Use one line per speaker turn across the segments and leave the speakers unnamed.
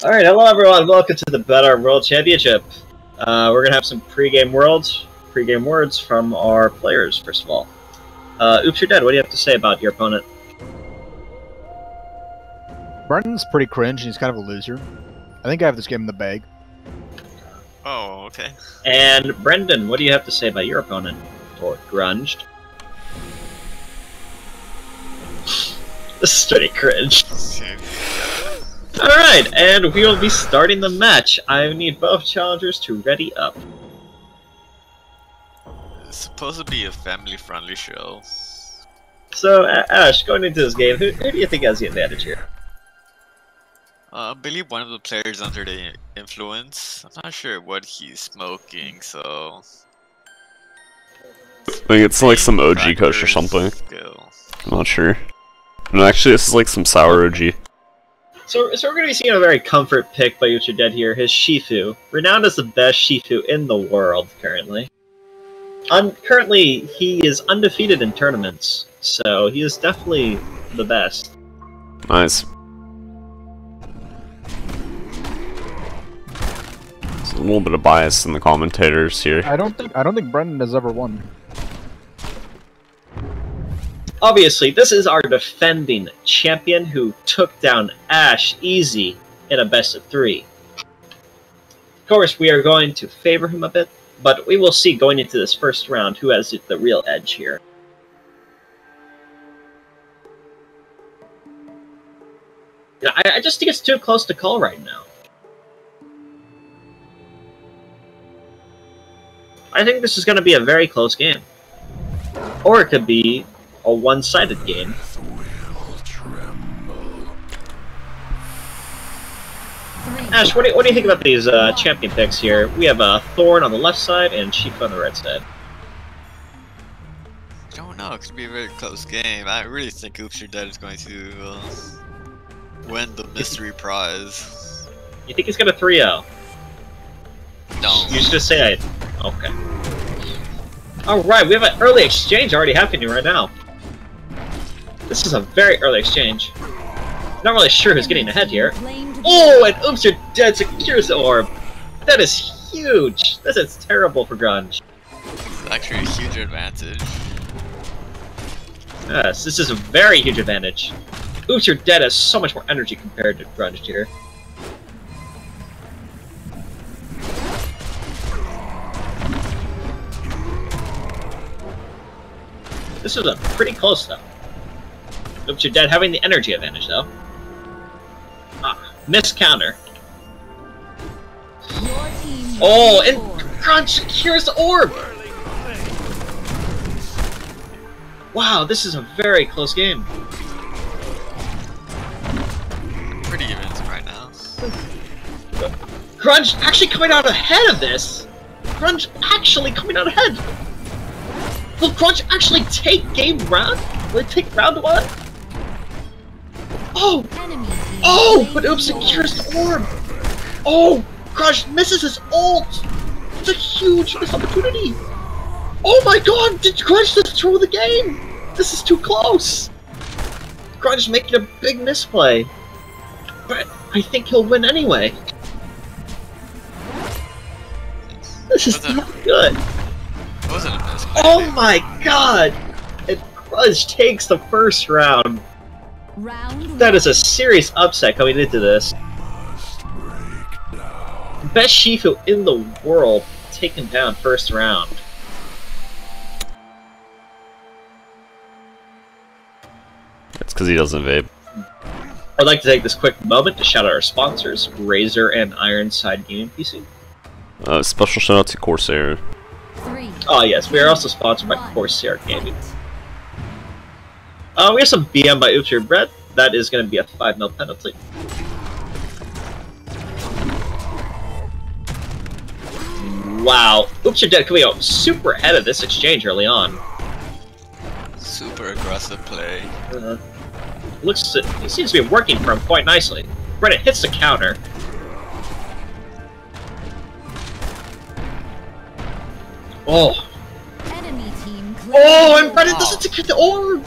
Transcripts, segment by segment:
Alright, hello everyone, welcome to the Battlerite World Championship. We're gonna have some pre-game words from our players, first of all. Oops, you're dead. What do you have to say about your opponent?
Brendan's pretty cringe and he's kind of a loser. I think I have this game in the bag.
Oh, okay.
And Brendan, what do you have to say about your opponent? Or grunged? This is pretty cringe. Alright, and we will be starting the match. I need both challengers to ready up.
It's supposed to be a family-friendly show.
So, Ash, going into this game, who do you think has the advantage here?
I believe one of the players under the influence. I'm not sure what he's smoking, so...
I think it's like some OG Kush or something. I'm not sure. No, actually, this is like some sour OG.
So we're going to be seeing a very comfort pick by Ucha Dead here, his Shifu. Renowned as the best Shifu in the world, currently. Currently, he is undefeated in tournaments, so he is definitely the best.
Nice. There's a little bit of bias in the commentators here.
I don't think Brendan has ever won.
Obviously, this is our defending champion who took down Ash easy in a best-of-3. Of course, we are going to favor him a bit, but we will see going into this first round who has the real edge here. I just think it's too close to call right now. I think this is going to be a very close game. Or it could be a one-sided game. Ash, what do you think about these champion picks here? We have Thorn on the left side and Shifu on the right side.
I don't know, it could be a very close game. I really think Oops You're Dead is going to win the mystery prize.
You think he's got a 3-0?
No.
You should just say I... Okay. Alright, we have an early exchange already happening right now. This is a very early exchange. Not really sure who's getting ahead here. Oh, and Oops You're Dead secures the orb. That is huge. This is terrible for Grunge.
It's actually a huge advantage.
Yes, this is a very huge advantage. Oops You're Dead has so much more energy compared to Grunge here. This was a pretty close though. Oops You're Dead having the energy advantage though. Ah, missed counter. Oh, and Grunge secures the orb! Wow, this is a very close game.
Pretty even right now.
Grunge actually coming out ahead of this! Grunge actually coming out ahead! Will Grunge actually take game round? Will it take round 1? Oh! Oh! But Oops secures the orb! Oh! Grunge misses his ult! It's a huge missed opportunity! Oh my god! Did Grunge just throw the game? This is too close! Grunge making a big misplay. But I think he'll win anyway. This is not good.
It wasn't a misplay.
Oh my god! And Grunge takes the first round. That is a serious upset coming into this. Best Shifu in the world taken down first round.
It's because he doesn't vape.
I'd like to take this quick moment to shout out our sponsors, Razer and Ironside Gaming PC.
Special shout out to Corsair.
Oh yes, we are also sponsored by Corsair Gaming. We have some BM by Oops You're Dead. That is going to be a 5-0 penalty. Wow, Oops You're Dead coming out super ahead of this exchange early on.
Super aggressive play.
It seems to be working for him quite nicely. Brennan hits the counter. Oh. Oh, and Brennan doesn't secure the orb!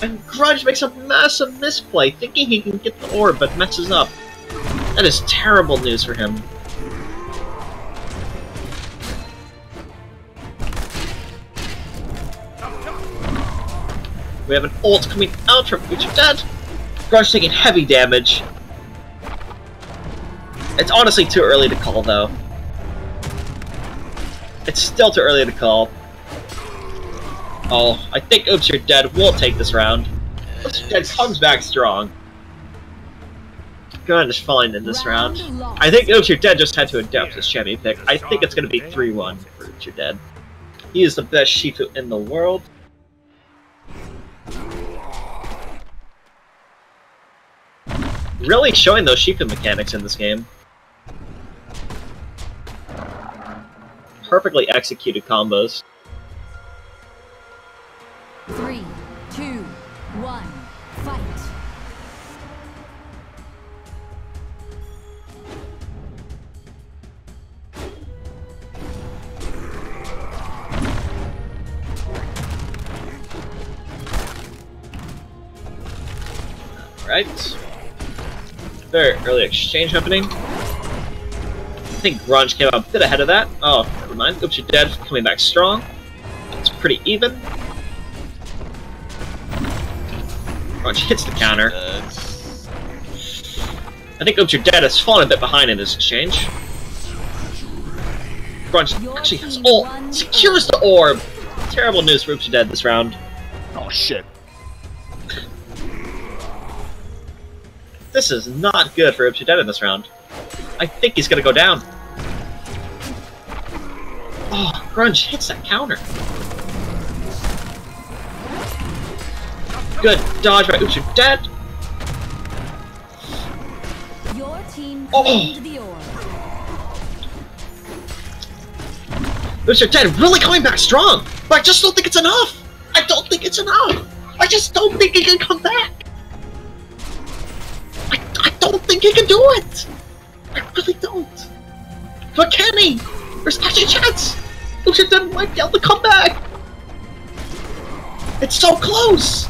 And Grudge makes a massive misplay, thinking he can get the orb, but messes up. That is terrible news for him. We have an ult coming out from Future Dead. Grudge taking heavy damage. It's honestly too early to call, though. It's still too early to call. Oh, I think Oops, You're Dead will take this round. Oops, You're Dead comes back strong. Grudge is fine in this round. I think Oops, You're Dead just had to adapt his champion pick. I think it's going to be 3-1 for Oops, You're Dead. He is the best Shifu in the world. Really showing those Shifu mechanics in this game. Perfectly executed combos.
3, 2, 1, fight!
Right. Very early exchange happening. I think Grunge came up a bit ahead of that. Oh, never mind. Oops, You're Dead coming back strong. It's pretty even. Grunge hits the counter. I think Oops, You're Dead has fallen a bit behind in this exchange. Grunge actually has ult. Secures the orb. Terrible news for Oops, You're Dead this round.
Oh shit.
This is not good for Oops, You're Dead in this round. I think he's gonna go down. Oh, Grunge hits that counter. Good dodge by Oops, You're Dead.
Your team claimed the orb.
Oops, You're Dead really coming back strong, but I just don't think it's enough. I don't think it's enough. I just don't think he can come back. I don't think he can do it. I really don't. But can he? There's actually a chance. Oops, You're Dead might be able to come back. It's so close.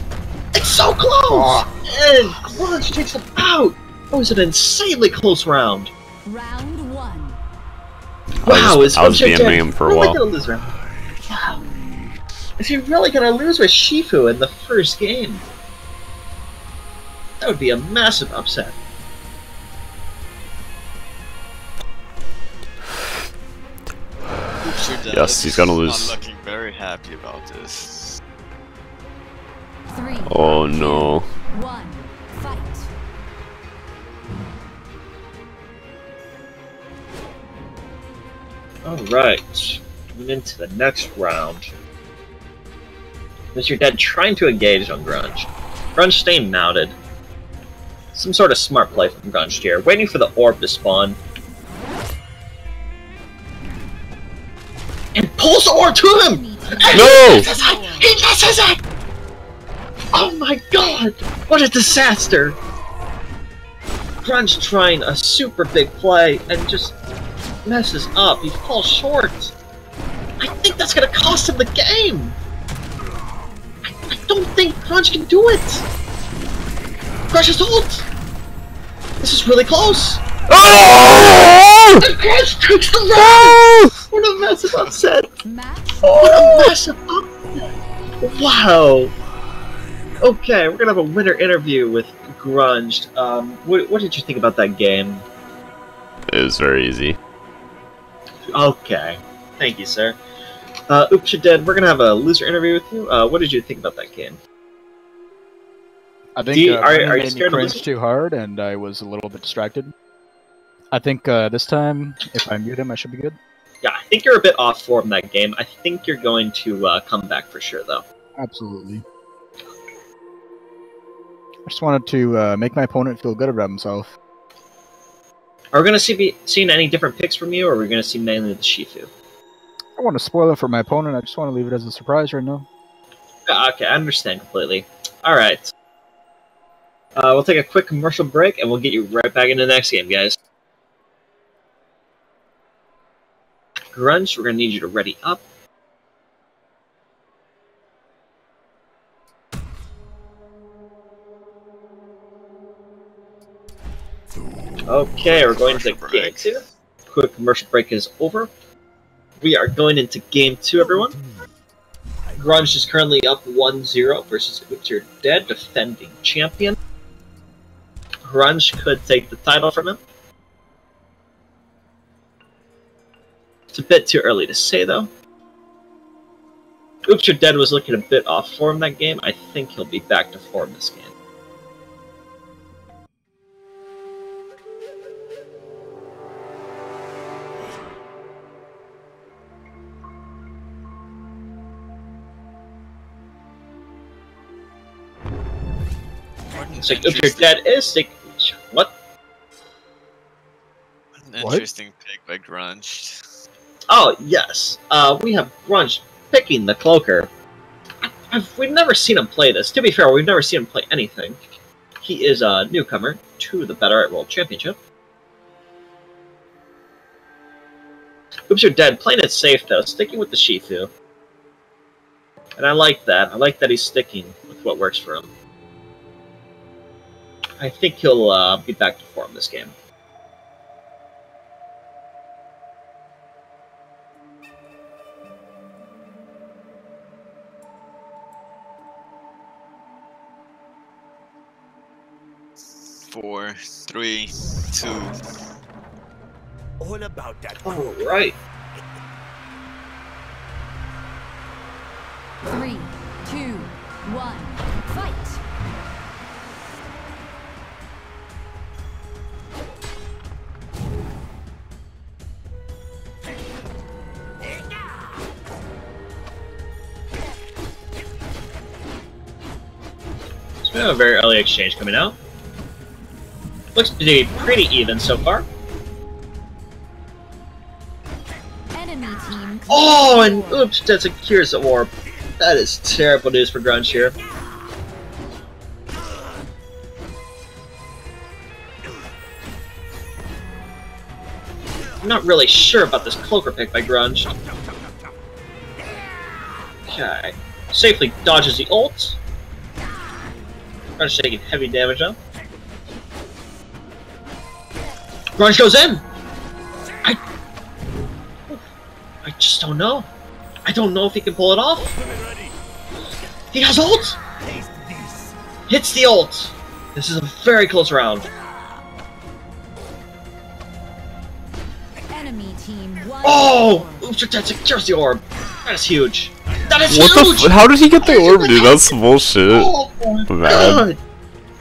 It's so close. And Grunge takes him out. That was an insanely close round.
Round 1.
Wow,
I was DMing him for a
really
while.
gonna lose round. Wow. Is he really gonna lose with Shifu in the first game? That would be a massive upset.
Yes, he's gonna lose.
I'm looking very happy about this.
3,
Oh no.
1, fight!
Alright, moving into the next round. Mr. Dead trying to engage on Grunge. Grunge staying mounted. Some sort of smart play from Grunge here, waiting for the orb to spawn. And pulls the orb to him!
No!
He misses it! Oh my god! What a disaster! Grunge trying a super big play and just messes up. He falls short. I think that's gonna cost him the game! I don't think Grunge can do it! Grunge's ult! This is really close!
Oh!
And Grunge takes the round! What a massive upset! What a massive upset! Wow! Okay, we're gonna have a winner interview with Grunge. What did you think about that game?
It was very easy.
Okay. Thank you, sir. Oops, You're Dead, we're gonna have a loser interview with you. What did you think about that game?
I think
are you
made me
scared of
cringe
losing?
too hard, and I was a little bit distracted. I think this time, if I mute him, I should be good.
Yeah, I think you're a bit off form that game. I think you're going to come back for sure, though.
Absolutely. I just wanted to make my opponent feel good about himself.
Are we going to be seeing any different picks from you, or are we going to see mainly the Shifu?
I want to spoil it for my opponent. I just want to leave it as a surprise right now.
Okay, I understand completely. Alright. We'll take a quick commercial break, and we'll get you right back into the next game, guys. Grunge, we're going to need you to ready up. Okay, we're going to
Commercial
game
break.
2. Quick commercial break is over. We are going into game 2, everyone. Grunge is currently up 1-0 versus Oops You're Dead, defending champion. Grunge could take the title from him. It's a bit too early to say, though. Oops You're Dead was looking a bit off form that game. I think he'll be back to form this game. It's like, Oops You're Dead is sick. What?
An interesting pick by Grunge.
Oh, yes. We have Grunge picking the Cloaker. We've never seen him play this. To be fair, we've never seen him play anything. He is a newcomer to the Battlerite World Championship. Oops You're Dead, playing it safe though, sticking with the Shifu. And I like that. I like that he's sticking with what works for him. I think he'll be back to form this game.
Four, three, two.
All about that.
All right.
3, 2, 1, fight!
So we have a very early exchange coming out. Looks to be pretty even so far.
Enemy team.
Oh, and oops, that secures the orb. That is terrible news for Grunge here. I'm not really sure about this Cloaker pick by Grunge. Okay. Safely dodges the ult. Grunge taking heavy damage now. Grunge goes in! I just don't know. I don't know if he can pull it off. He has ult! Hits the ult! This is a very close round.
Enemy team.
Oh! Oops, that secures the orb. That is huge. That is
What
huge!
the how did he get the orb, dude? That's bullshit.
Oh my
Man.
god!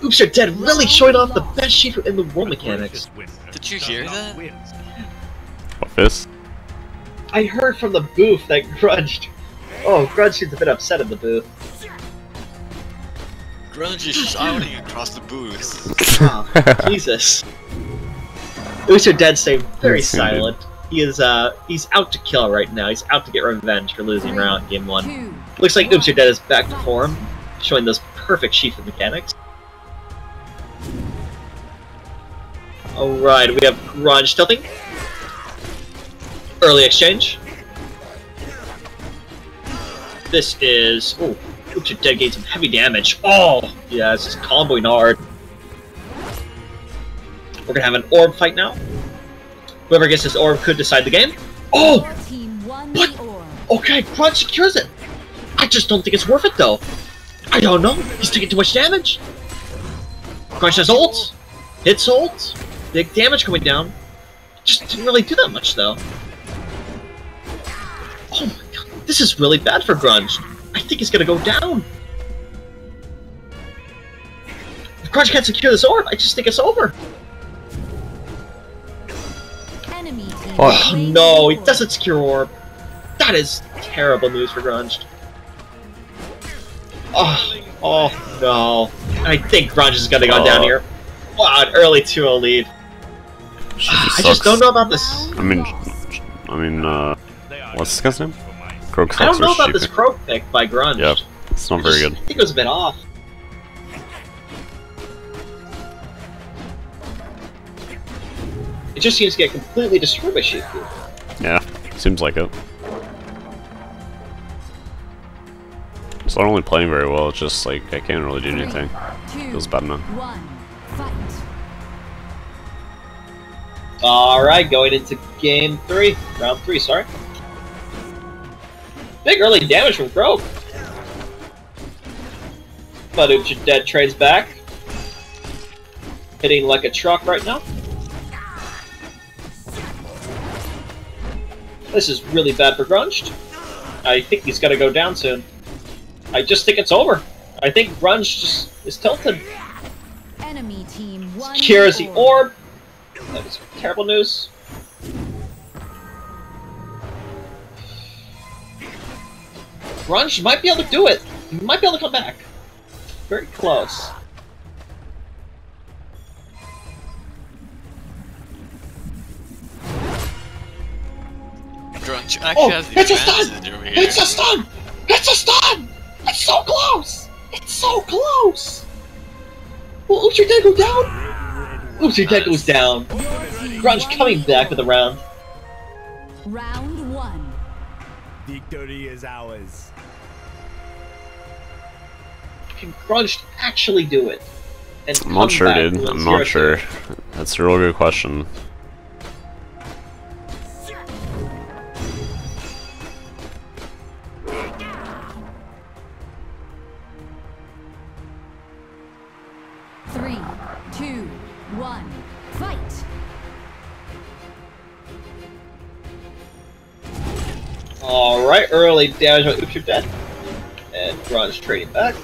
Oops You're Dead, really showing off the best Shifu in the world mechanics.
Did you hear that?
What this?
I heard from the booth that Grunge... Oh, Grunge seems a bit upset at the booth.
Grunge is shouting across the booth.
Oh, Jesus. Oops You're Dead staying very silent. He is, he's out to kill right now. He's out to get revenge for losing round game 1.
2,
Looks like Oops You're Dead is back to form, showing those perfect Shifu mechanics. Alright, we have Grunge tilting. Early exchange. This is... Oh, Oops You're Dead gained some heavy damage. Oh, yeah, this is comboing hard. We're gonna have an orb fight now. Whoever gets this orb could decide the game. Oh!
your team won
What?
the orb.
Okay, Grunge secures it. I just don't think it's worth it, though. I don't know. He's taking too much damage. Grunge has ult. Hits ult. Big damage coming down. Just didn't really do that much, though. Oh my god. This is really bad for Grunge. I think he's gonna go down. If Grunge can't secure this orb, I just think it's over.
Enemy team.
Oh
wins
no,
the
he
orb.
doesn't secure orb. That is terrible news for Grunge. Oh no. I think Grunge is gonna go down here. Wow, an early 2-0 lead. I just don't know about this.
I mean, what's this guy's name? Croak
I don't know about
Shifu.
this Croak pick by Grunge.
Yep, it's not very good.
I think it was a bit off. It just seems to get completely destroyed by Shifu.
Yeah, seems like it. It's not only playing very well, it's just like I can't
3, 2, 1,
really do anything. Feels bad enough.
fight.
Grunge is shouting across the booth.
Enemy team won the orb.
Alright, Alright, going into game 3. Round 3, sorry. Big early damage from Croak. But Oops, You're Dead trades back. Hitting like a truck right now. This is really bad for Grunged. I think he's gonna go down soon. I just think it's over. I think Grunge just is tilted.
Enemy team won.
Secures the orb. That was terrible news. Grunge might be able to do it. He might be able to come back. Very close.
Grunge actually has the
it's a stun!
advantage over here.
It's a stun! It's a stun! It's so close! It's so close! Will Oops, You're Dead go down? Oops, You're Dead goes down. Grunge coming back with the round.
Round 1.
Victory is ours.
Can Grunge actually do it? And
I'm not sure,
back
dude.
with
I'm
0-2?
not sure. That's a real good question.
Three, two, one, fight!
Alright, early damage on Oops, You're Dead. And Grunge trading back.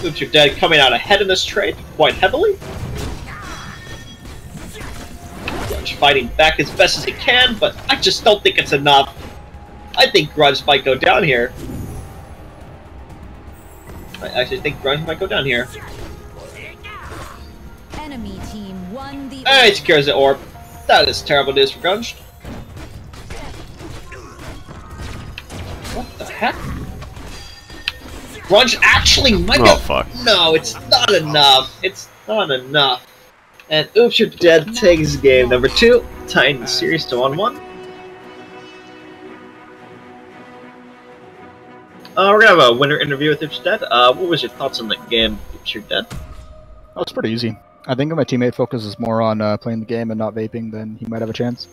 Oops, You're Dead coming out ahead in this trade quite heavily. Grunge fighting back as best as he can, but I just don't think it's enough. I think Grunge might go down here. I actually think Grunge might go down here.
Enemy team won the
Alright, secures the orb. That is terrible news for Grunge. What the heck? Grunge actually might go.
Oh, fuck.
No, it's not enough. It's not enough. And Oops, You're Dead takes game number 2, tying the series to 1-1. We're gonna have a winner interview with Oops, You're Dead. What was your thoughts on the game, Oops, You're Dead?
That was pretty easy. I think if my teammate focuses more on playing the game and not vaping, then he might have a chance.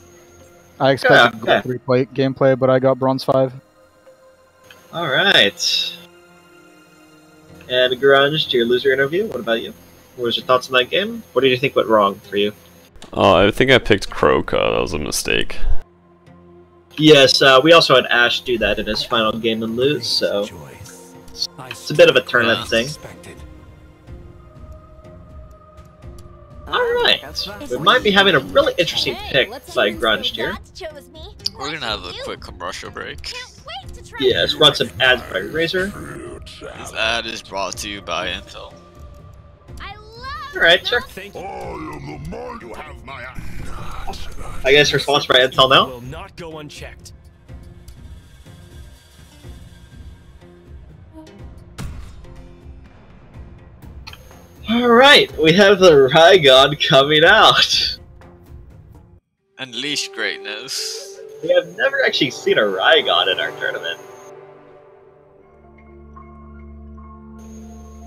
I expected
Yeah,
3 gameplay, but I got bronze 5.
Alright. And Grunge, to your loser interview, what about you? What was your thoughts on that game? What did you think went wrong for you?
I think I picked Croak. That was a mistake.
Yes, we also had Ash do that in his final game and lose, so it's a bit of a tournament thing. Alright, we might be having a really interesting pick by Grunge here.
We're gonna have a quick commercial break.
Yes, run some ads by Razor.
This ad is brought to you by Intel.
Alright, sure.
You have my
I guess we're sponsored by Intel now.
will not go unchecked.
Alright, we have the Rygon coming out.
Unleash greatness.
We have never actually seen a Rygon in our tournament.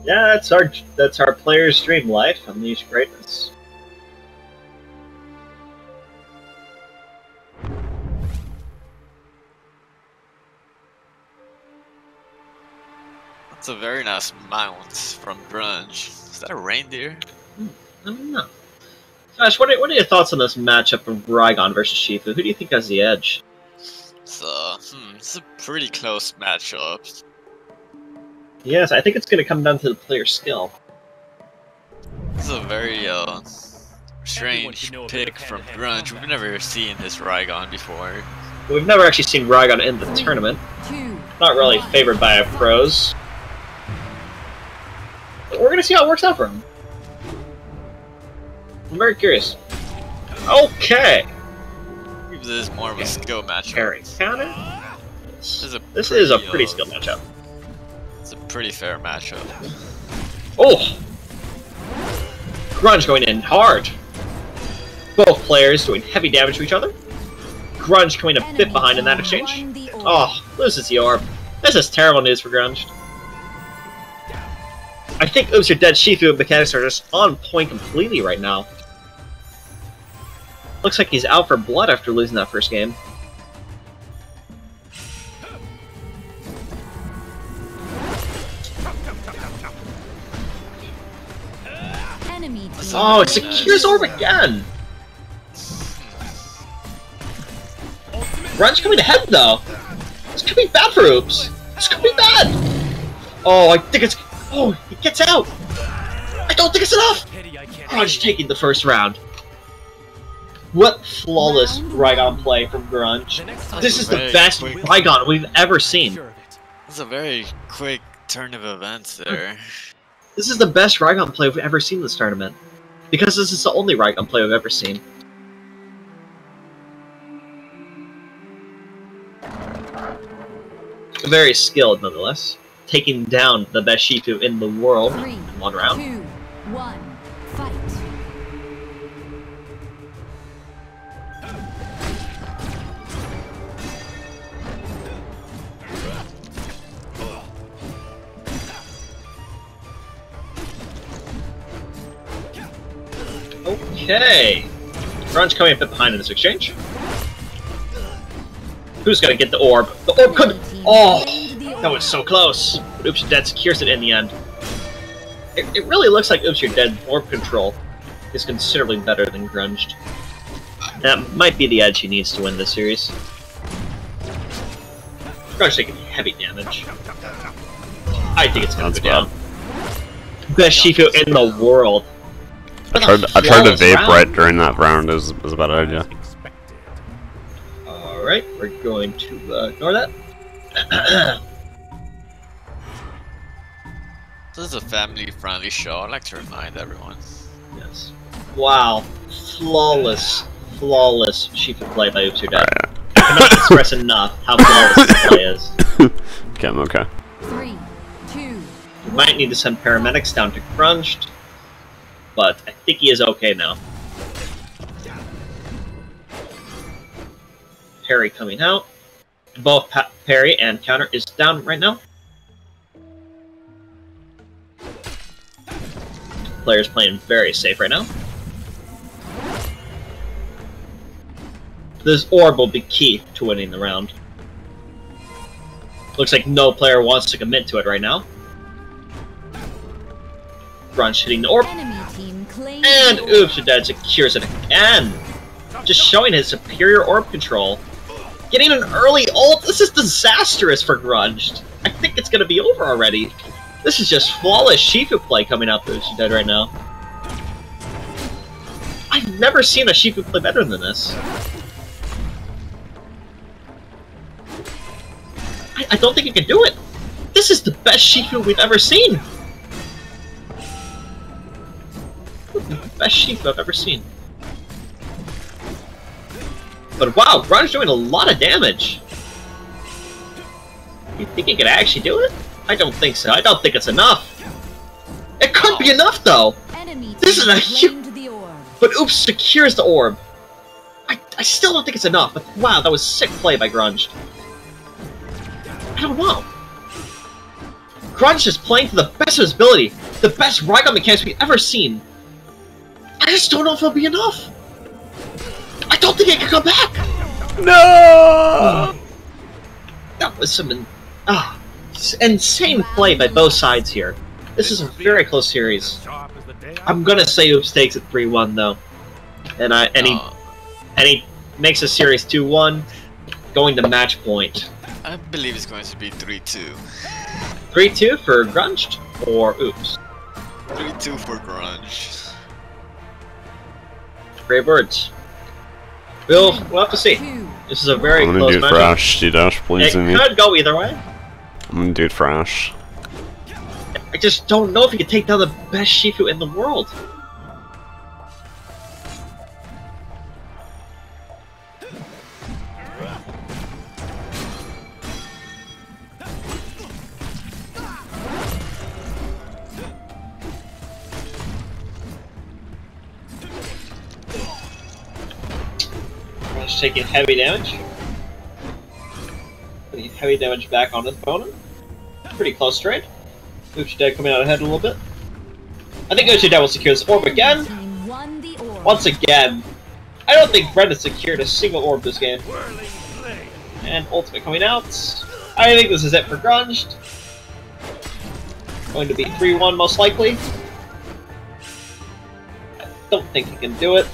Yeah, that's our player's dream life, Unleash Greatness.
That's a very nice mount from Grunge. Is that a reindeer?
I don't know. Josh, what are your thoughts on this matchup of Rygon versus Shifu? Who do you think has the edge?
It's a pretty close matchup.
Yes, I think it's going to come down to the player's skill.
This is a very strange pick from Grunge. We've never seen this Rygon before.
We've never actually seen Rygon in the tournament. Not really favored by our pros. But we're going to see how it works out for him. I'm very curious. Okay!
This is more of a skill matchup.
Parry counter.
This
is a pretty skilled matchup.
It's a pretty fair matchup.
Oh! Grunge going in hard. Both players doing heavy damage to each other. Grunge coming a bit behind in that exchange. Oh, loses the orb. This is terrible news for Grunge. I think Oops, You're Dead Shifu mechanics are just on point completely right now. Looks like he's out for blood after losing that first game.
Enemy team.
Oh, it secures Orb again! Grunge coming ahead though! It's gonna be bad for Oops! It's gonna be bad! Oh, I think it's... Oh, he gets out! I don't think it's enough! Grunge taking the first round. What flawless Rygon play from Grunge. This is the best Rygon we've ever seen.
It's a very quick turn of events there.
This is the best Rygon play we've ever seen this tournament. Because this is the only Rygon play we've ever seen. Very skilled, nonetheless. Taking down the best Shifu in the world in 1 round.
2, 1, fight.
Okay. Grunge coming a bit behind in this exchange. Who's gonna get the orb? The orb could... Oh! That was so close. But Oops, You're Dead secures it in the end. It really looks like Oops, You're Dead orb control is considerably better than Grunged. That might be the edge he needs to win this series. Grunge taking heavy damage. I think it's gonna go down. Best Shifu in the world.
I tried to vape right during that round. It was a bad idea.
Alright, we're going to ignore that.
This is a family-friendly show. I'd like to remind everyone.
Yes. Wow. Flawless Shifu play by Oops, You're Dead. I cannot express enough how flawless the play is.
Okay, I'm okay.
3, 2.
We might need to send paramedics down to Grunged, but I think he is okay now. Parry coming out. Both parry and counter is down right now. Players playing very safe right now. This orb will be key to winning the round. Looks like no player wants to commit to it right now. Grunge hitting the orb. And Oops, You're Dead secures it again. Just showing his superior orb control. Getting an early ult. This is disastrous for Grunge. I think it's going to be over already. This is just flawless Shifu play coming out for Oops, You're Dead right now. I've never seen a Shifu play better than this. I don't think he can do it. This is the best Shifu we've ever seen. The best Shifu I've ever seen. But wow, Grunge doing a lot of damage. You think he could actually do it? I don't think so. I don't think it's enough. It could be enough though. This is a huge... But Oops secures the orb. I still don't think it's enough. But wow, that was sick play by Grunge. I don't know. Grunge is playing to the best of his ability. The best Rygon mechanics we've ever seen. I just don't know if it'll be enough. I don't think it can come back!
No!
That was some insane play by both sides here. This is a very close series. I'm gonna say Oops takes it 3-1 though. And he makes a series 2-1, going to match point.
I believe it's going to be 3-2.
3-2 for Grunged or Oops?
3-2 for Grunge.
Great words. We'll have to see. This is a very close match.
I'm gonna do it for Ash, D-Dash, please.
It could go either way.
I'm gonna do it for Ash.
I just don't know if he can take down the best Shifu in the world. Taking heavy damage. Putting heavy damage back on his opponent. Pretty close trade. Oops, Dead coming out ahead a little bit. I think Oshida will secure this orb again.
Team won the orb.
Once again. I don't think Brent has secured a single orb this game. And ultimate coming out. I think this is it for Grunged. Going to be 3-1 most likely. I don't think he can do it.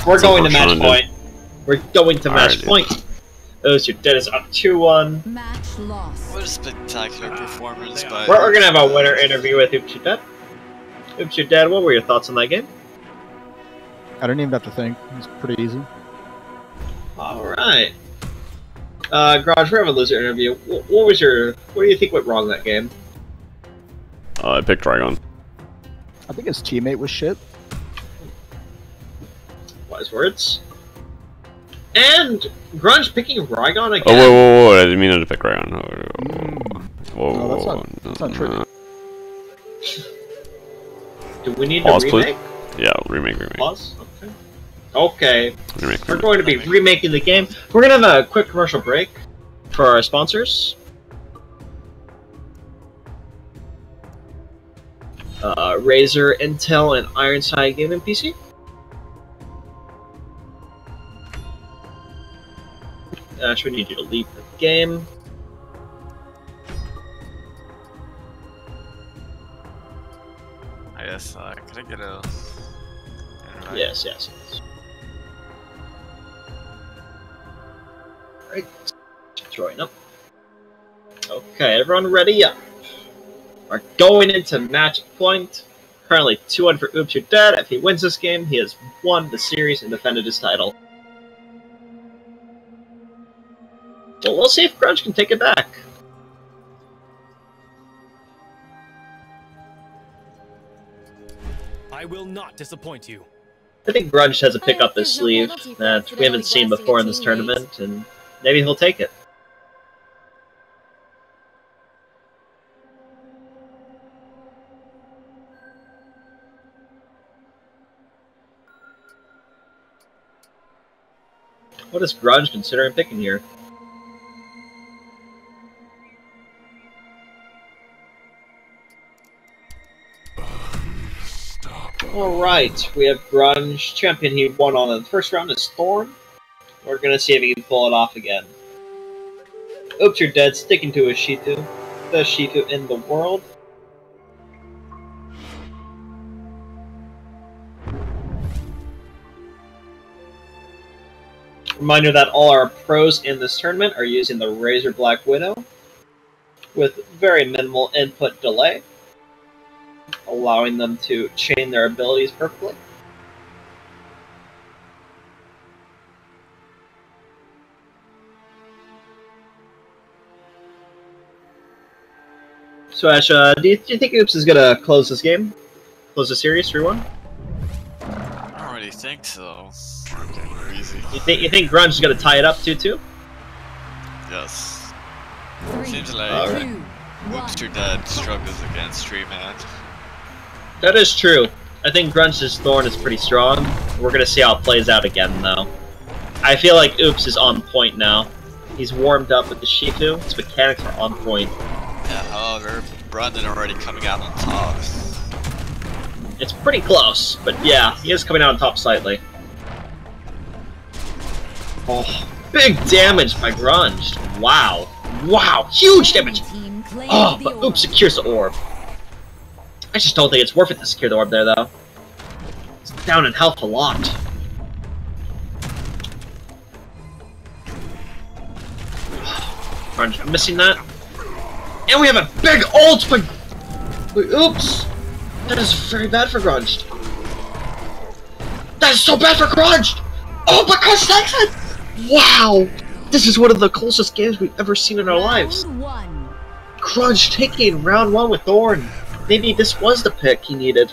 We're going to match point. We're going to match point. Oshida Dead is up 2-1.
Match lost.
What a spectacular performance by...
We're gonna have a winner interview with Oshida. Oshida, what were your thoughts on that game?
I don't even have to think. It's pretty easy.
Alright. Garage, we're having a loser interview. What do you think went wrong that game?
I picked Dragon.
I think his teammate was shit.
Wise words. And Grunge picking Rygon again.
Oh, whoa, I didn't mean to pick Dragon. Whoa,
No, that's not true.
Do we need
Pause,
to remake?
please. Yeah, remake.
Pause? Okay. Okay.
Remake.
We're going to be remaking the game. We're going to have a quick commercial break for our sponsors. Razer, Intel, and Ironside Gaming PC. Ash, we need you to leave the game.
I guess, could I get a...
Yes. Right. Join up. Okay, everyone ready up. We're going into match point. Currently 2-1 for Oops, You're Dead. If he wins this game, he has won the series and defended his title. Well, we'll see if Grunge can take it back.
I will not disappoint you.
I think Grunge has a pick up his sleeve that we haven't seen before in this tournament, and maybe he'll take it. What is Grunge considering picking here? Alright, we have Grunge. Champion he won on in the first round is Thorn. We're gonna see if he can pull it off again. Oops, You're Dead, sticking to his Shitu. The Shitu in the world. Reminder that all our pros in this tournament are using the Razer Black Widow with very minimal input delay, allowing them to chain their abilities perfectly. So Ash, do you think Oops is gonna close this game? Close the series 3-1?
I don't really think so. Okay, easy.
You think Grunge is gonna tie it up 2-2?
Yes.
3,
Seems like
Alright.
2, 1.
Oops, You're Dead struggles against Dreamhand.
That is true. I think Grunge's Thorn is pretty strong. We're gonna see how it plays out again, though. I feel like Oops is on point now. He's warmed up with the Shifu. His mechanics are on point.
Yeah, however, Brandon already coming out on top.
It's pretty close, but yeah, he is coming out on top slightly. Oh, big damage by Grunge. Wow. Wow, huge damage!
Team claimed
Oh,
the
but
orb.
Oops secures the orb. I just don't think it's worth it to secure the orb there, though. It's down in health a lot. Grunge missing that. And we have a big ult by... Oops! That is very bad for Grunge. That is so bad for Grunge! Oh, but Grunge takes it! Wow! This is one of the closest games we've ever seen in our lives.
Round 1.
Grunge taking round 1 with Thorn. Maybe this was the pick he needed.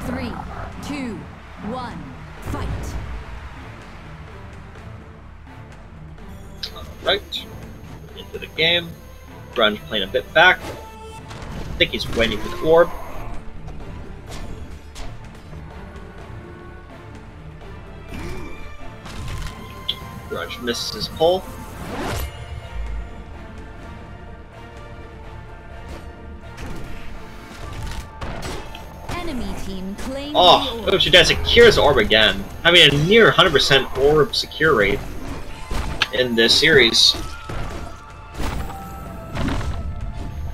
Three, two, one, fight.
Alright. Into the game. Grunge playing a bit back. I think he's waiting for the orb. Grunge misses his pull.
Enemy team claims
Oh,
the orb.
Oops, that secures orb again. Having a near 100% orb secure rate in this series.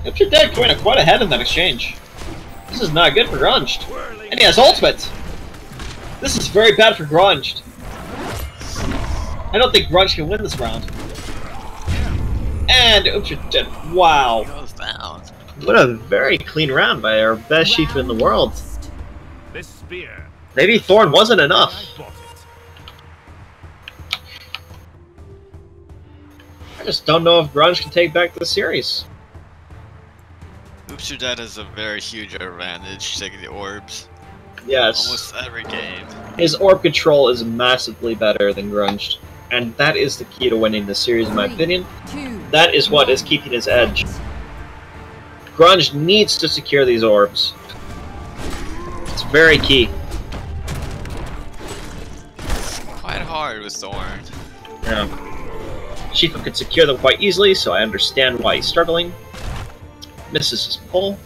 Oops, you're dead, going quite ahead in that exchange. This is not good for Grunged. And he has ultimate! This is very bad for Grunged. I don't think Grunge can win this round. And Oops, you're dead. Wow.
Goes down.
What a very clean round by our best Shifu in the world.
This spear.
Maybe Thorn wasn't enough.
I bought it.
I just don't know if Grunge can take back the series.
Oops, your dad has a very huge advantage taking the orbs.
Yes.
Almost every game.
His orb control is massively better than Grunged. And that is the key to winning the series, in my opinion.
2,
That is what is keeping his edge. Grunge needs to secure these orbs. It's very key.
Quite hard with Thorn.
Yeah. Shifu can secure them quite easily, so I understand why he's struggling. Misses his pull.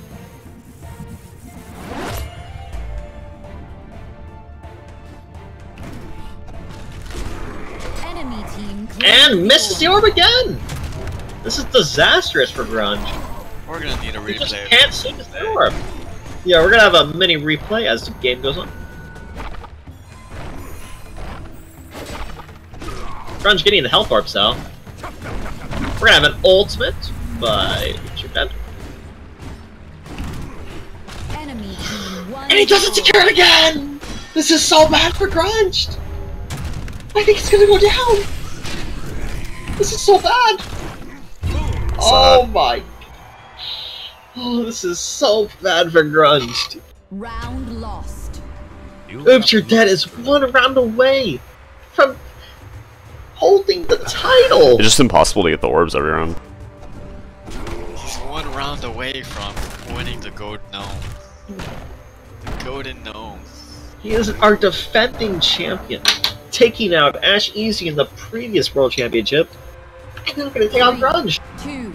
enemy team claims
And
the
misses the
orb.
orb again! This is disastrous for Grunge.
We're gonna need a
He just
replay.
can't see the orb. Yeah, we're gonna have a mini replay as the game goes on. Grunge getting the health orbs though. We're gonna have an ultimate by Richard.
Enemy team 1.
And he doesn't secure it again! This is so bad for Grunge! I think it's gonna go down! This is so bad! Oh my... Oh, this is so bad for Grunge.
Round lost.
Oops, you're dead is one round away from holding the title!
It's just impossible to get the orbs every round.
He's one round away from winning the Gold Gnome. The Golden Gnome.
He is our defending champion, taking out Ash Easy in the previous World Championship, and now gonna take on Grunge.
2,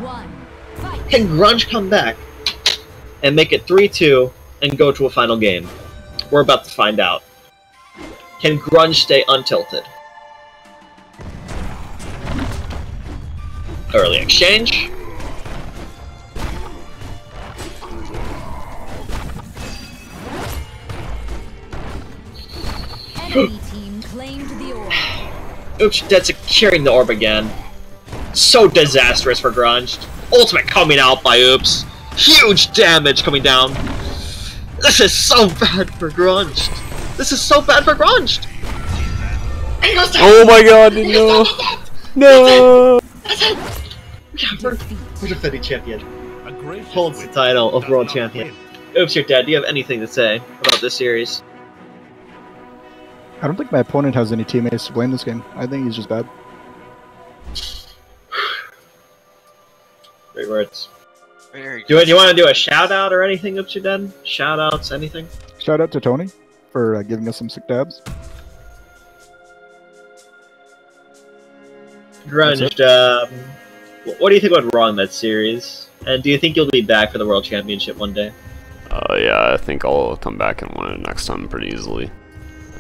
1, fight.
Can Grunge come back and make it 3-2 and go to a final game? We're about to find out. Can Grunge stay untilted? Early exchange.
Enemy team claimed the orb.
Oops, dead securing the orb again. So disastrous for Grunge. Ultimate coming out by Oops. Huge damage coming down. This is so bad for Grunge. This is so bad for Grunge. And he goes down.
Oh my god, no! No!
That's it. Yeah, we're defending champion.
A gracious
Holds the
witch
title of
does
world
not
champion.
win.
Oops, you're dead. Do you have anything to say about this series?
I don't think my opponent has any teammates to blame this game. I think he's just bad.
Great words.
Very
Do you want to do a shout out or anything, Oops, you're dead? Shout outs, anything?
Shout out to Tony for giving us some sick dabs.
Grunge, what do you think went wrong in that series? And do you think you'll be back for the World Championship one day?
Yeah, I think I'll come back and win it next time pretty easily.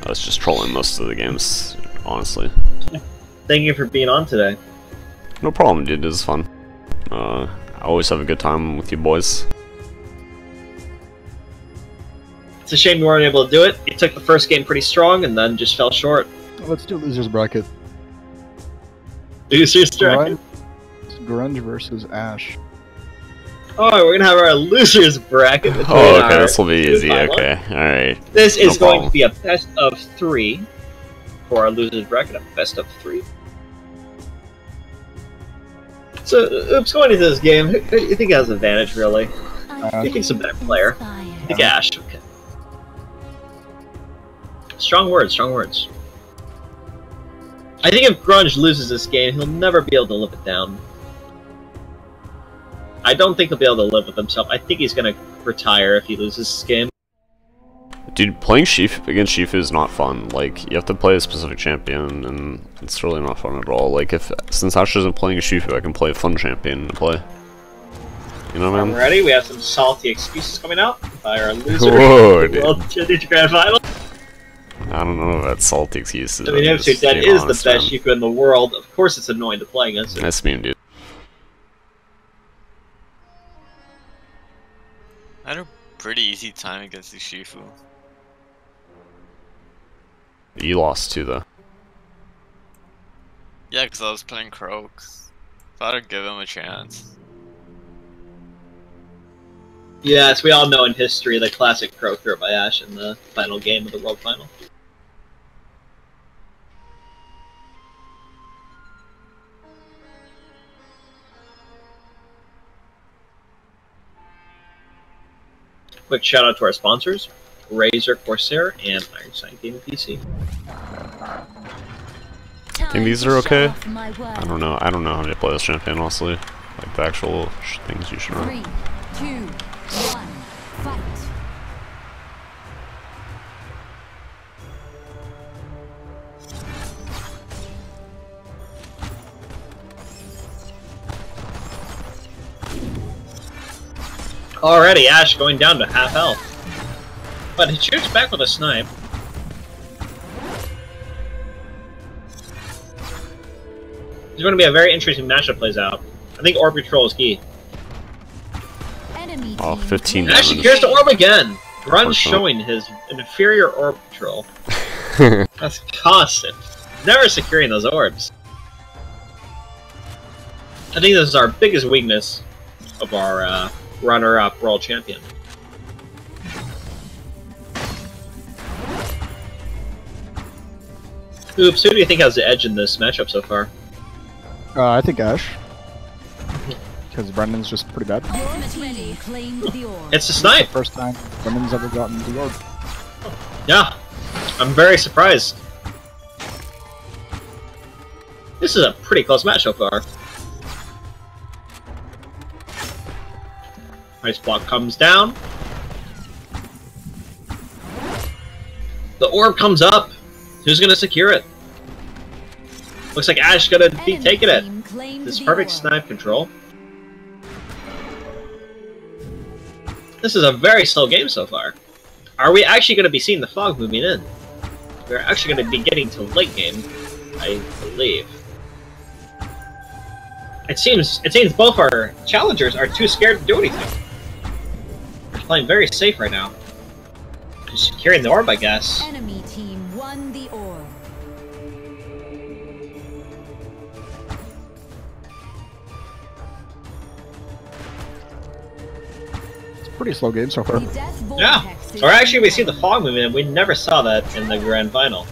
I was just trolling most of the games, honestly.
Thank you for being on today.
No problem, dude. It was fun. I always have a good time with you boys.
It's a shame you weren't able to do it. You took the first game pretty strong and then just fell short.
Let's do losers bracket.
Losers bracket?
Grunge versus Ash.
Oh, we're gonna have our losers bracket.
Oh, okay, this will be easy. Okay, alright.
This is
No
going
problem.
to be a best of 3 for our losers bracket. A best of 3. So, Oops, going into this game, who do you think has advantage, really? I think it's a better player. I think Ash. Okay. Strong words, strong words. I think if Grunge loses this game, he'll never be able to live it down. I don't think he'll be able to live with himself. I think he's gonna retire if he loses this game.
Dude, playing Shifu against Shifu is not fun. Like, you have to play a specific champion, and it's really not fun at all. Like, since Ash isn't playing Shifu, I can play a fun champion to play. You know what I mean?
Ready? We have some salty excuses coming out by our loser.
Whoa, dude.
World Championship Grand Final.
I don't know about salty excuses.
I mean, that is the best Shifu in the world. Of course, it's annoying to play against it.
Nice meme, dude.
I had a pretty easy time against the Shifu.
You lost too, though.
Yeah, because I was playing Croak. Thought I'd give him a chance.
Yes, we all know in history the classic Croak throw by Ash in the final game of the World Final. Quick shout out to our sponsors, Razer Corsair and Ironside Gaming PC.
I think these are okay. I don't know how to play this champion, honestly. Like the actual things you should know.
3, 2, 1, fight.
Already, Ash going down to half health. But he shoots back with a snipe. It's going to be a very interesting matchup plays out. I think orb control is key.
Enemy
Oh,
team
15
Ash
damage.
secures the orb again! Grunge
Unfortunate.
showing his inferior orb control. That's constant. Never securing those orbs. I think this is our biggest weakness of our runner-up world champion. Oops, who do you think has the edge in this matchup so far?
I think Ash. Because Brendan's just pretty bad.
Your team claimed the orb.
It's the snipe!
First time Brendan's ever gotten the orb.
Yeah, I'm very surprised. This is a pretty close match so far. Ice block comes down. The orb comes up. Who's gonna secure it? Looks like Ash gonna be
Enemy
taking it.
team claimed
This
the
perfect
orb.
snipe control. This is a very slow game so far. Are we actually gonna be seeing the fog moving in? We're actually gonna be getting to late game, I believe. It seems both our challengers are too scared to do anything. They're playing very safe right now. Just securing the orb, I guess.
Enemy team won the orb.
It's a pretty slow game so far.
The death
Yeah.
vortex is
Or actually, we see the
on.
fog moving in. We never saw that in the grand final.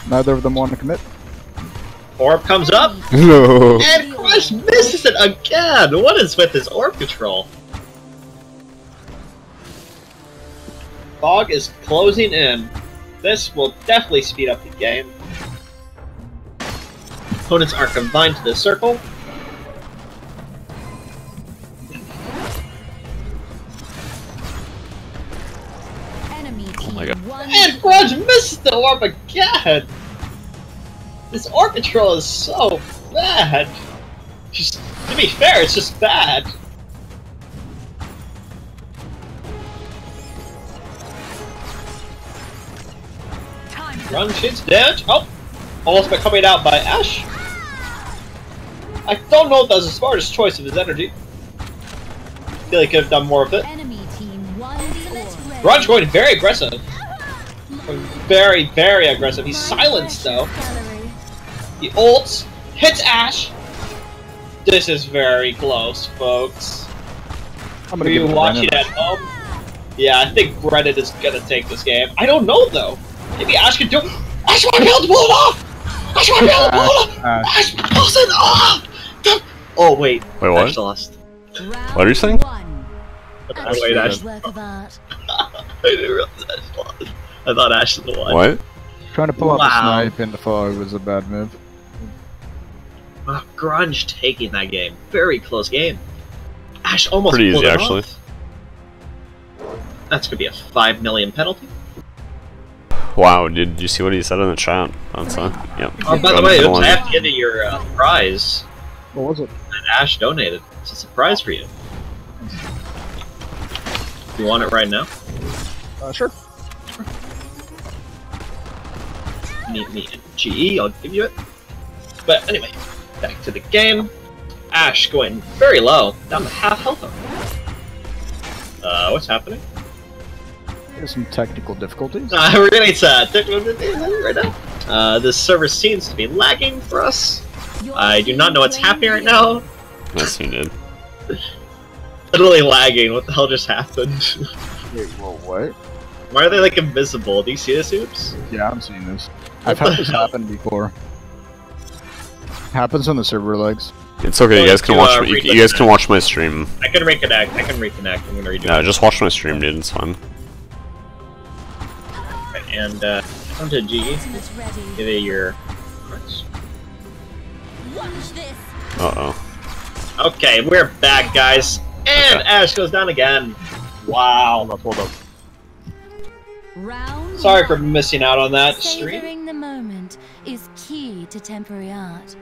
Neither of them want to commit.
Orb comes up,
No.
and Crush misses it again! What is with his orb control? Fog is closing in. This will definitely speed up the game. Opponents are confined to the circle.
Enemy team
my God.
won
And
the
Grudge misses the orb again! This orb control is so bad! Just, to be fair, it's just bad. Run shit's dead. Oh! Almost got coming out by Ash. I don't know if that was the smartest choice of his energy. I feel like he could have done more of it.
enemy team won the orb.
Grudge going very aggressive. Very, very aggressive. He's silenced though. He ults, hits Ash. This is very close, folks.
I'm
Were
gonna give
you
it to
watching
Brendan.
at home? Yeah, I think Brendan is gonna take this game. I don't know though. Maybe Ash can do it. Ash might be able to pull it off! Ash might be able to pull it off!
Ash.
Ash pulls it off! Oh wait.
Wait, what?
Ash lost.
What are you saying?
One.
Oh wait, Ash.
Work of art.
I didn't realize Ash lost. I thought Ash was the one.
What?
Trying to pull off a
Wow.
snipe in the fog was a bad move.
Grunge taking that game. Very close game. Ash almost
Pretty
pulled
easy,
it
actually.
off. That's gonna be a 5 million penalty.
Wow, did you see what he said in the chat? That's yep.
Oh, by the way, oops, I have to give you your prize
What was it?
that Ash donated. It's a surprise for you. You want it right now?
Sure.
Meet me in GE, I'll give you it. But anyway, back to the game. Ash going very low, down to half health. What's happening?
There's some technical difficulties.
We're getting technical difficulties right now. This server seems to be lagging for us. I do not know what's happening right now.
Yes, he did.
Literally lagging. What the hell just happened?
Wait, whoa, what?
Why are they like invisible? Do you see this, Oops?
Yeah, I'm seeing this. I've had this happen before. Happens when the server lags.
It's okay. You guys can watch. You guys can watch my stream.
I can reconnect. I can reconnect. I'm gonna redo
Yeah,
it.
just watch my stream, dude. It's fine.
And come to GE.
Ultimate ready.
Give it your.
Watch this.
Uh-oh.
Okay, we're back, guys. And
Okay.
Ash goes down again. Wow.
Hold up.
Round
Sorry for
one.
missing out on that stream.
Savoring the moment is key to temporary art.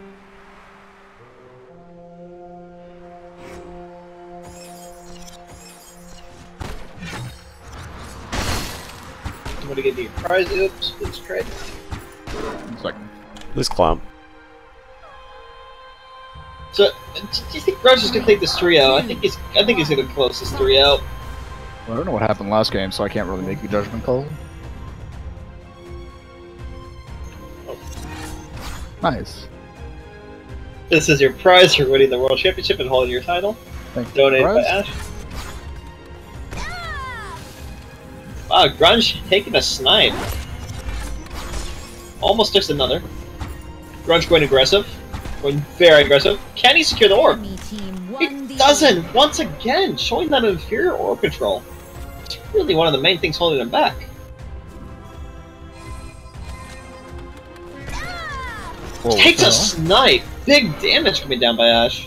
I'm gonna give you a prize. Oops, please trade.
One second.
Please clap.
So, do you think Grudge is gonna take this 3-0? I think he's gonna close this 3-0.
Well, I don't know what happened last game, so I can't really make a judgment call. Nice.
This is your prize for winning the World Championship and holding your title.
Thank you.
Donated by
Prize?
Ash. Wow, Grunge taking a snipe. Almost took another. Grunge going aggressive. Going very aggressive. Can he secure the orb?
Enemy team
He
won the
doesn't! Once again, showing that inferior orb control. It's really one of the main things holding him back.
Whoa,
Takes a
what
snipe! Big damage coming down by Ash.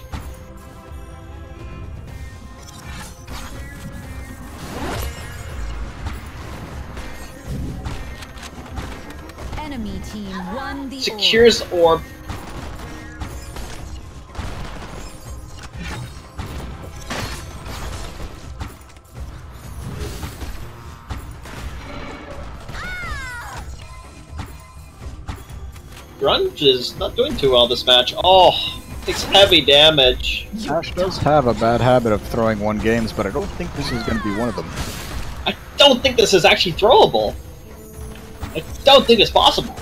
enemy team won the
Secures orb. Grunge is not doing too well this match. Oh, takes heavy damage.
Ash does have a bad habit of throwing one games, but I don't think this is going to be one of them.
I don't think this is actually throwable. I don't think it's possible.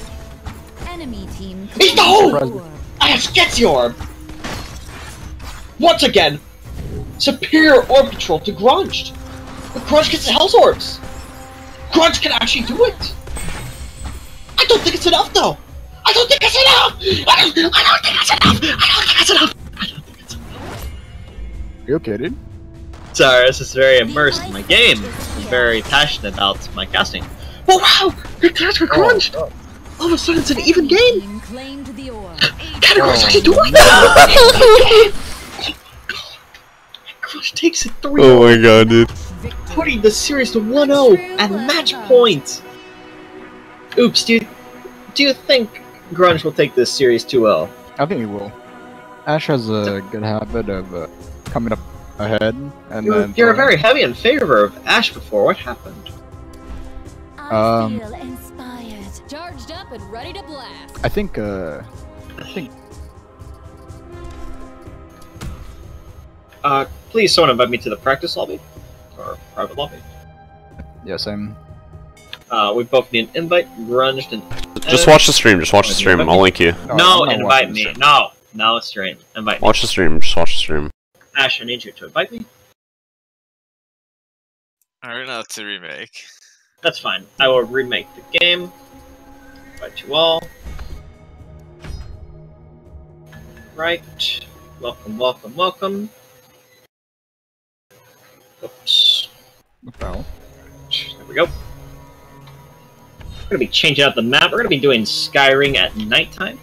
enemy team.
He's the hole! Ash gets the orb! Once again, superior orb control to Grunge. But Grunge gets the Hell's Orbs. Grunge can actually do it. I don't think it's enough, though. I don't think it's enough. I don't think it's enough. I don't think it's enough. I don't think it's enough.
You okay, dude?
Sorry, this is very immersed in my game. I'm very passionate about my casting. Oh wow! Good catch for Grunge! All of a sudden, it's an even game.
Team claimed the orb.
Can Grunge actually do it? Grunge takes it 3-0.
Oh my god, dude.
Putting the series to 1-0 at match point. Oops, do you think Grunge will take this series 2-0?
I think he will. Ash has a good habit of coming up ahead, and then...
You're very heavy in favor of Ash before. What happened?
I feel inspired. Charged up and ready to blast.
I think,
Please someone invite me to the practice lobby. Or private lobby.
yeah, same.
We both need an invite. Grunge and...
Just watch the stream. Just watch the stream. I'll link you.
No,
I'm not
invite
watching
me.
this.
No. No, it's straight. Invite me.
Watch the stream. Just watch the stream.
Ash, I need you to invite me.
I don't know how to remake.
That's fine. I will remake the game. Invite you all. Right. Welcome, welcome, welcome. Oops.
What the hell?
There we go. gonna be changing out the map. We're gonna be doing Skyring at nighttime.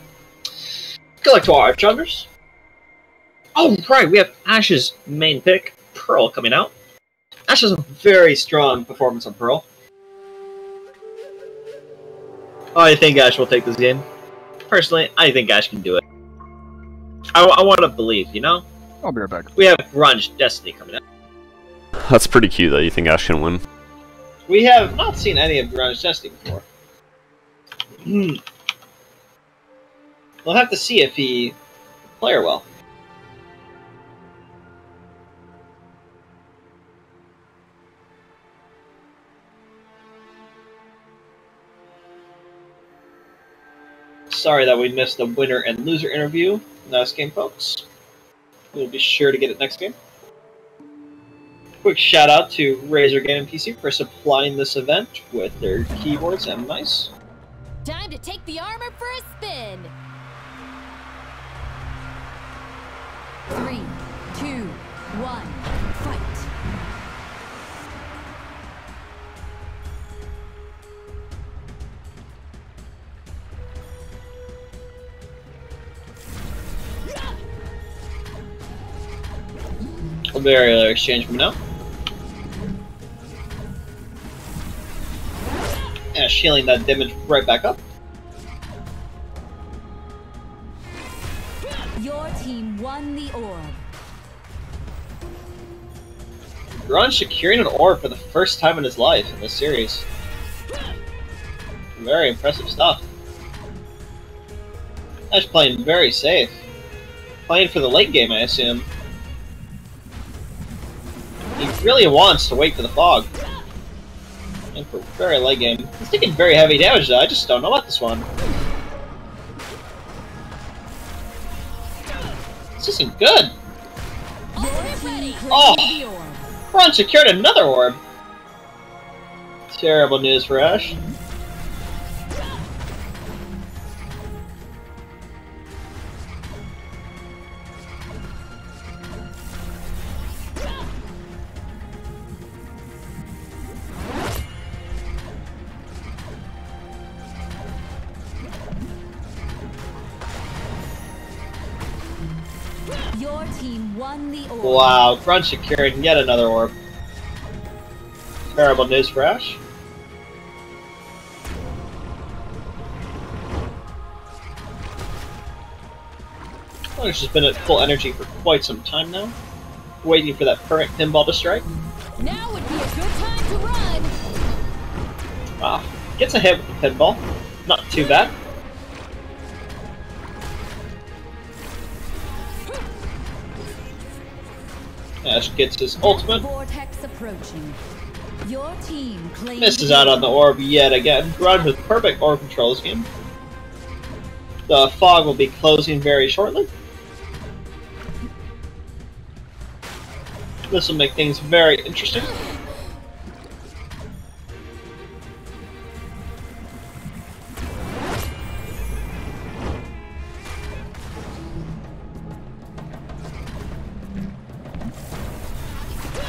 Good luck to our Archangers. Oh, right, we have Ash's main pick, Pearl, coming out. Ash has a very strong performance on Pearl. I think Ash will take this game. Personally, I think Ash can do it. I want to believe, you know?
I'll be right back.
We have Grunge Destiny coming out.
That's pretty cute that you think Ash can win.
We have not seen any of Grunge Destiny before. We'll have to see if he play her well. Sorry that we missed the winner and loser interview last game, folks. We'll be sure to get it next game. Quick shout out to Razer Gaming PC for supplying this event with their keyboards and mice.
Time to take the armor for a spin. 3, 2, 1, fight.
A very exchange from now. Ash healing that damage right back up.
Your team won the orb.
Grunge securing an orb for the first time in his life in this series. Very impressive stuff. Ash playing very safe. Playing for the late game, I assume. He really wants to wait for the fog. And for very late game. He's taking very heavy damage though, I just don't know about this one. This isn't good. Oh! Grunge secured another orb! Terrible news for Ash.
Your team won the orb.
Wow, Grunge secured yet another orb. Terrible news for Ash. Grunge has been at full energy for quite some time now. Waiting for that perfect pinball to strike.
Now would be a good time to run.
Wow. Gets a hit with the pinball. Not too bad. Ash gets his ultimate.
Vortex approaching. Your team claims
Misses out on the orb yet again. Grunge with perfect orb control this game. The fog will be closing very shortly. This will make things very interesting.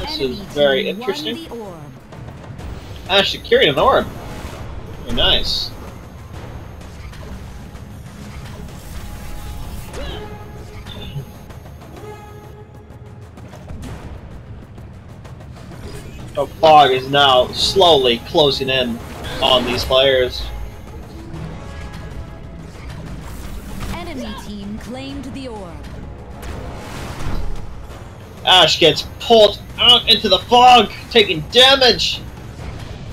This is very interesting. Ash securing an orb. Very nice. The fog is now slowly closing in on these players.
Enemy team claimed the orb.
Ash gets pulled out into the fog, taking damage.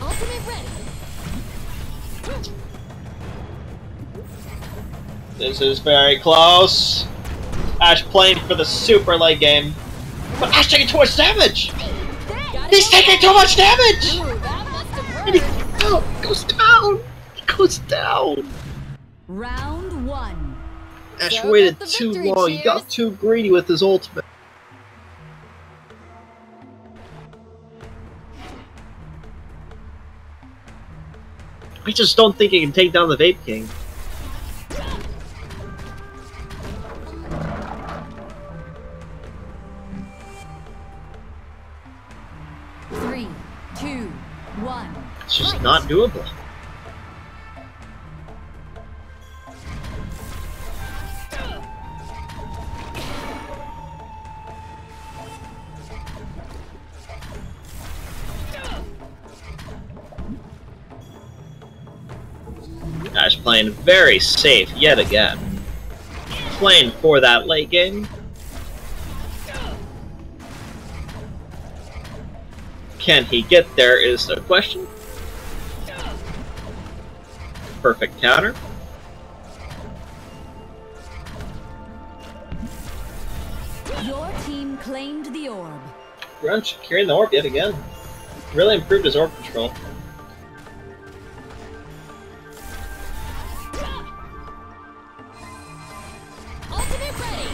Ultimate ready.
This is very close. Ash playing for the super late game. But Ash taking too much damage! He's taking too much damage!
Ooh, that must have
And he
hurt.
goes down! He goes down!
Round 1.
Ash
Go
waited
get the
too
victory
long, he got
cheers.
too greedy with his ultimate. I just don't think he can take down the Vape King.
Three, two, one.
It's just not doable. Ash playing very safe yet again. Playing for that late game. Can he get there is the question. Perfect counter.
Your team claimed the orb.
Grunge carrying the orb yet again. Really improved his orb control.
Ultimate ready.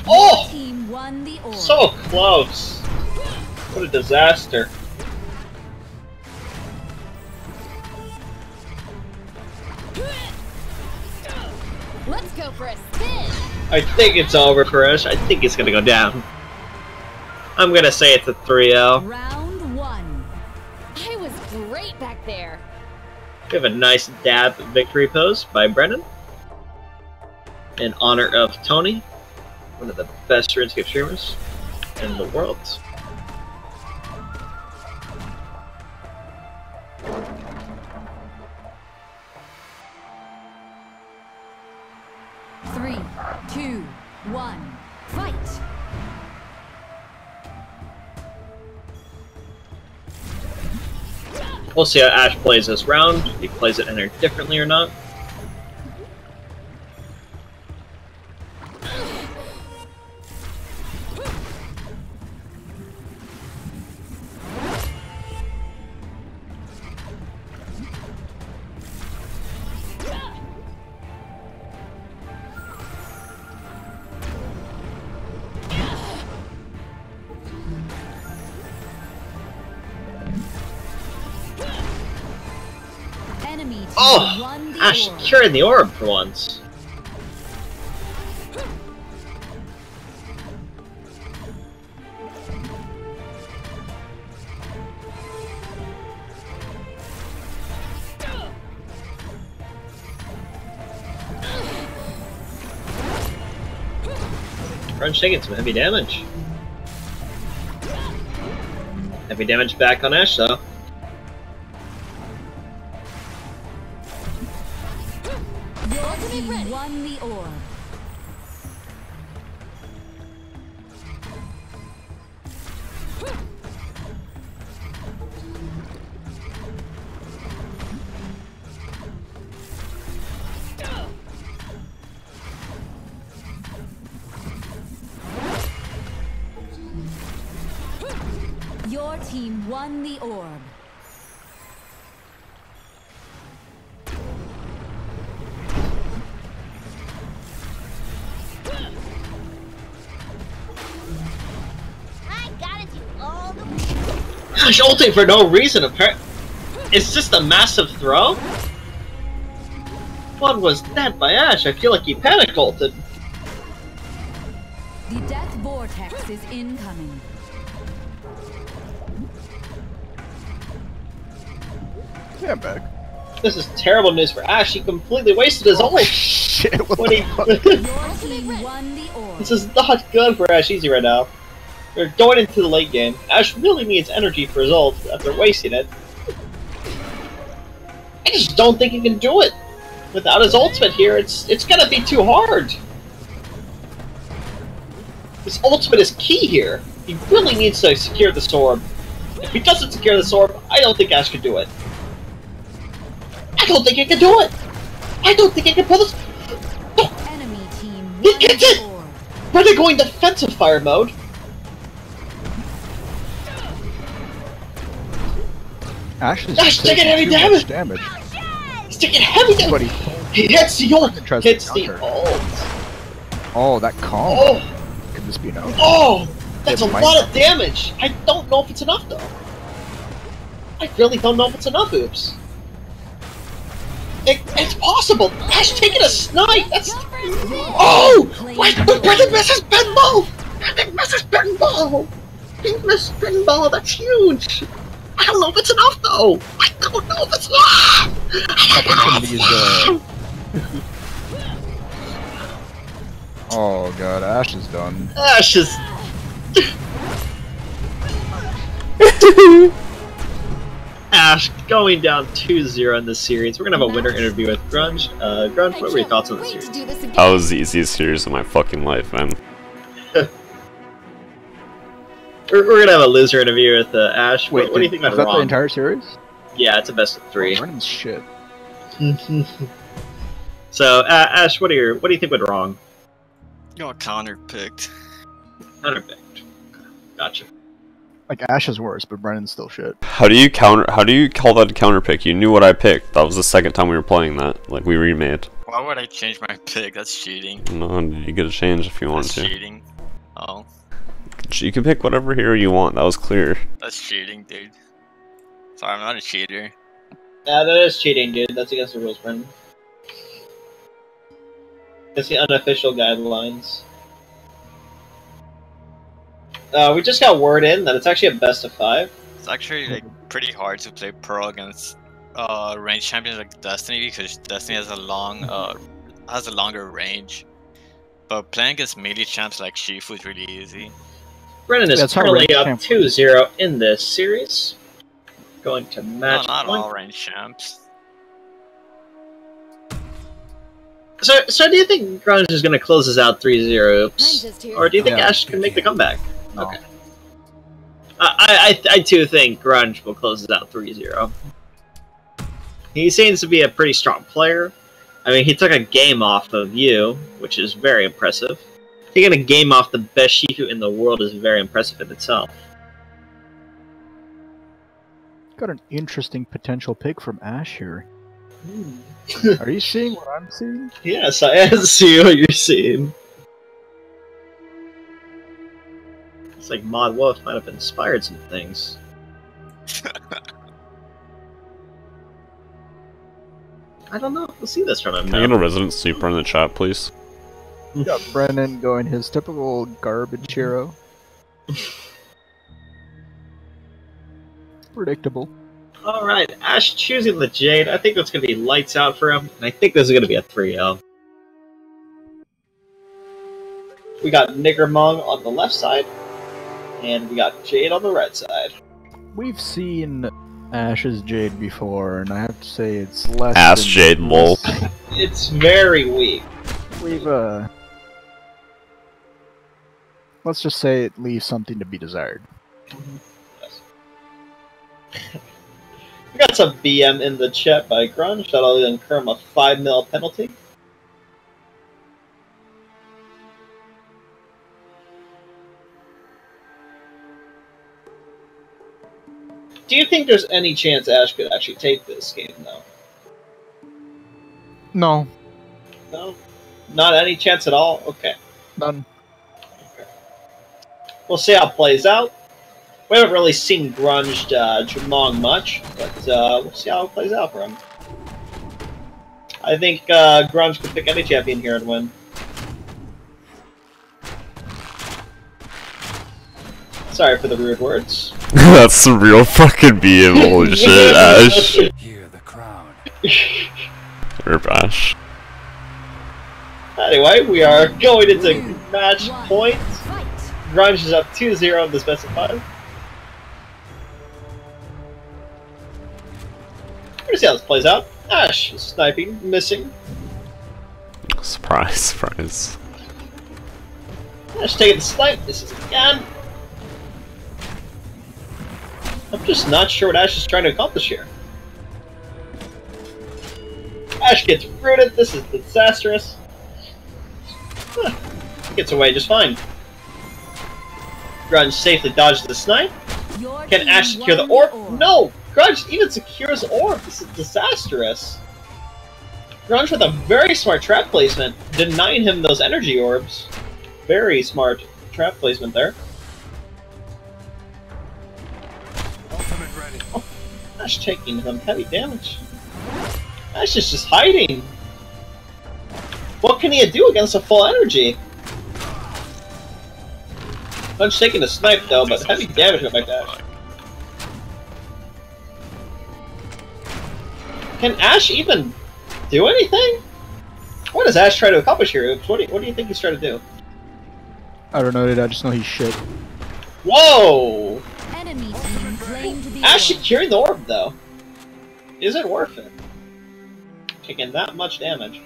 Oh!
Team won the orb.
So close! What a disaster.
Let's go for a spin.
I think it's over for us. I think it's gonna go down. I'm gonna say it's a 3-0.
Round 1. I was great back there.
We have a nice dab victory pose by Brennan. In honor of Tony, one of the best RuneScape streamers in the world.
Three, two, one, fight!
We'll see how Ash plays this round, if he plays it any differently or not.
Enemy team
Oh!
won the
Ash
orb.
curing the orb for once. Crunch taking some heavy damage. Heavy damage back on Ash though.
Your team won the orb. Your team won the orb.
I gotta do all the
Gosh, ulting for no reason, apparently. It's just a massive throw? What was that by Ash? I feel like he panic ulted.
The death vortex is incoming.
Yeah, I'm back.
This is terrible news for Ash. He completely wasted his ult.
Shit, what
When
the
he...
fuck?
Your team won the orb.
This is not good for Ash Easy right now. We're going into the late game. Ash really needs energy for his ult after wasting it. I just don't think he can do it. Without his ultimate here, it's gonna be too hard. His ultimate is key here. He really needs to secure the orb. If he doesn't secure the orb, I don't think Ash can do it. I don't think he can do it! I don't think he can pull this...
Enemy team
He
won
gets
the
it!
orb.
But they're going defensive fire mode.
Ash is
Ash taking heavy
too much damage.
He's taking heavy damage!
But
He hits the ult!
Tries to
Hits the
counter.
ult!
oh, that calm.
Oh!
Could this be enough?
Oh! That's a
It might
lot
not.
of damage! I don't know if it's enough though. I really don't know if it's enough, Oops. It's possible! Ash taking a snipe! That's... Oh! Wait! Brendan misses pinball! Brendan misses pinball! He missed pinball, that's huge! I don't know if it's enough though! I don't know if it's enough! I don't know if it's enough!
Oh god, Ash is done.
Ash is... Ash going down 2-0 in this series. We're gonna have a winner interview with Grunge. Grunge, what were your thoughts on the series?
That was the easiest series of my fucking life, man.
We're gonna have a loser interview with Ash.
Wait,
what do you think went
was that
wrong?
the entire series?
Yeah, it's a best of 3.
Brennan's shit.
So, Ash, what do you think went wrong?
Got counter picked.
Counterpicked. Gotcha.
Like Ash is worse, but Brennan's still shit.
How do you call that a counter pick? You knew what I picked. That was the second time we were playing that. Like, we remade.
Why would I change my pick? That's cheating.
No, you get a change if you want
That's
to.
cheating. Oh,
You can pick whatever hero you want. That was clear.
that's cheating, dude. Sorry, I'm not a cheater.
Yeah, that is cheating, dude. That's against the rules, Brendan. That's the unofficial guidelines. We just got word in that it's actually a best of 5.
It's actually like pretty hard to play pro against range champions like Destiny because Destiny has a longer range. But playing against melee champs like Shifu is really easy.
Brennan is
That's how
currently
range
up
champ
2-0 in this series. Going to match
No, not
point.
all range champs.
So do you think Grunge is going to close this out 3-0? Oops.
I'm just here.
Or do you think
Yeah.
Ash can make the comeback?
No.
Okay. I too think Grunge will close this out 3-0. He seems to be a pretty strong player. I mean, he took a game off of you, which is very impressive. Taking a game off the best Shifu in the world is very impressive in itself.
Got an interesting potential pick from Ash here. Are you seeing what I'm seeing?
Yes, I see what you're seeing. It's like Mod Wolf might have inspired some things. I don't know. We'll see this from him
Can I get
now.
a resident sleeper in the chat, please?
We got Brennan going his typical garbage hero. Predictable.
Alright, Ash choosing the Jade. I think that's going to be lights out for him. And I think this is going to be a 3-0. We got Niggermong on the left side. And we got Jade on the right side.
We've seen Ash's Jade before, and I have to say it's less
Ass
than-
Jade, lol.
It's very weak.
We've, let's just say it leaves something to be desired.
We got some BM in the chat by Grunge. That'll incur him a 5 mil penalty. Do you think there's any chance Ash could actually take this game, though?
No,
No? Not any chance at all? Okay.
none.
We'll see how it plays out. We haven't really seen Grunge Jamong much, but we'll see how it plays out for him. I think Grunge could pick any champion here and win. Sorry for the rude words.
That's some real fucking BM. Holy shit, Ash.
Hear the crowd.
Rip Ash.
Anyway, we are going into match point.
Fight.
Grunge is up 2-0 in this best of 5. We're gonna see how this plays out. Ash is sniping, missing.
Surprise, surprise.
Ash taking the snipe, misses again. I'm just not sure what Ash is trying to accomplish here. Ash gets rooted, this is disastrous. Huh. Gets away just fine. Grunge safely dodges the snipe.
Your
Can
team
Ash secure the
won
orb? No! Grunge even secures orb. This is disastrous. Grunge with a very smart trap placement, denying him those energy orbs. Very smart trap placement there.
Ultimate ready.
Ash taking some heavy damage. Ash is just hiding. What can he do against a full energy? Grunge taking a snipe though, but heavy damage with my dash. Can Ash even do anything? What does Ash try to accomplish here? What do you think he's trying to do?
I don't know, dude. I just know he's shit.
Whoa!
Enemy team claimed the
Ash
orb.
securing the orb, though. Is it worth it? Taking that much damage.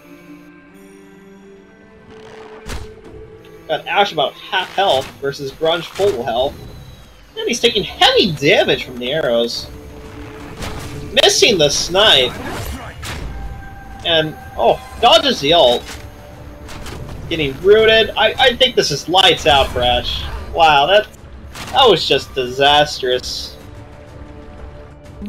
Got Ash about half health versus Grunge full health. And he's taking heavy damage from the arrows. Missing the snipe. And, oh, dodges the ult. Getting rooted. I think this is lights out for Ash. Wow, that was just disastrous.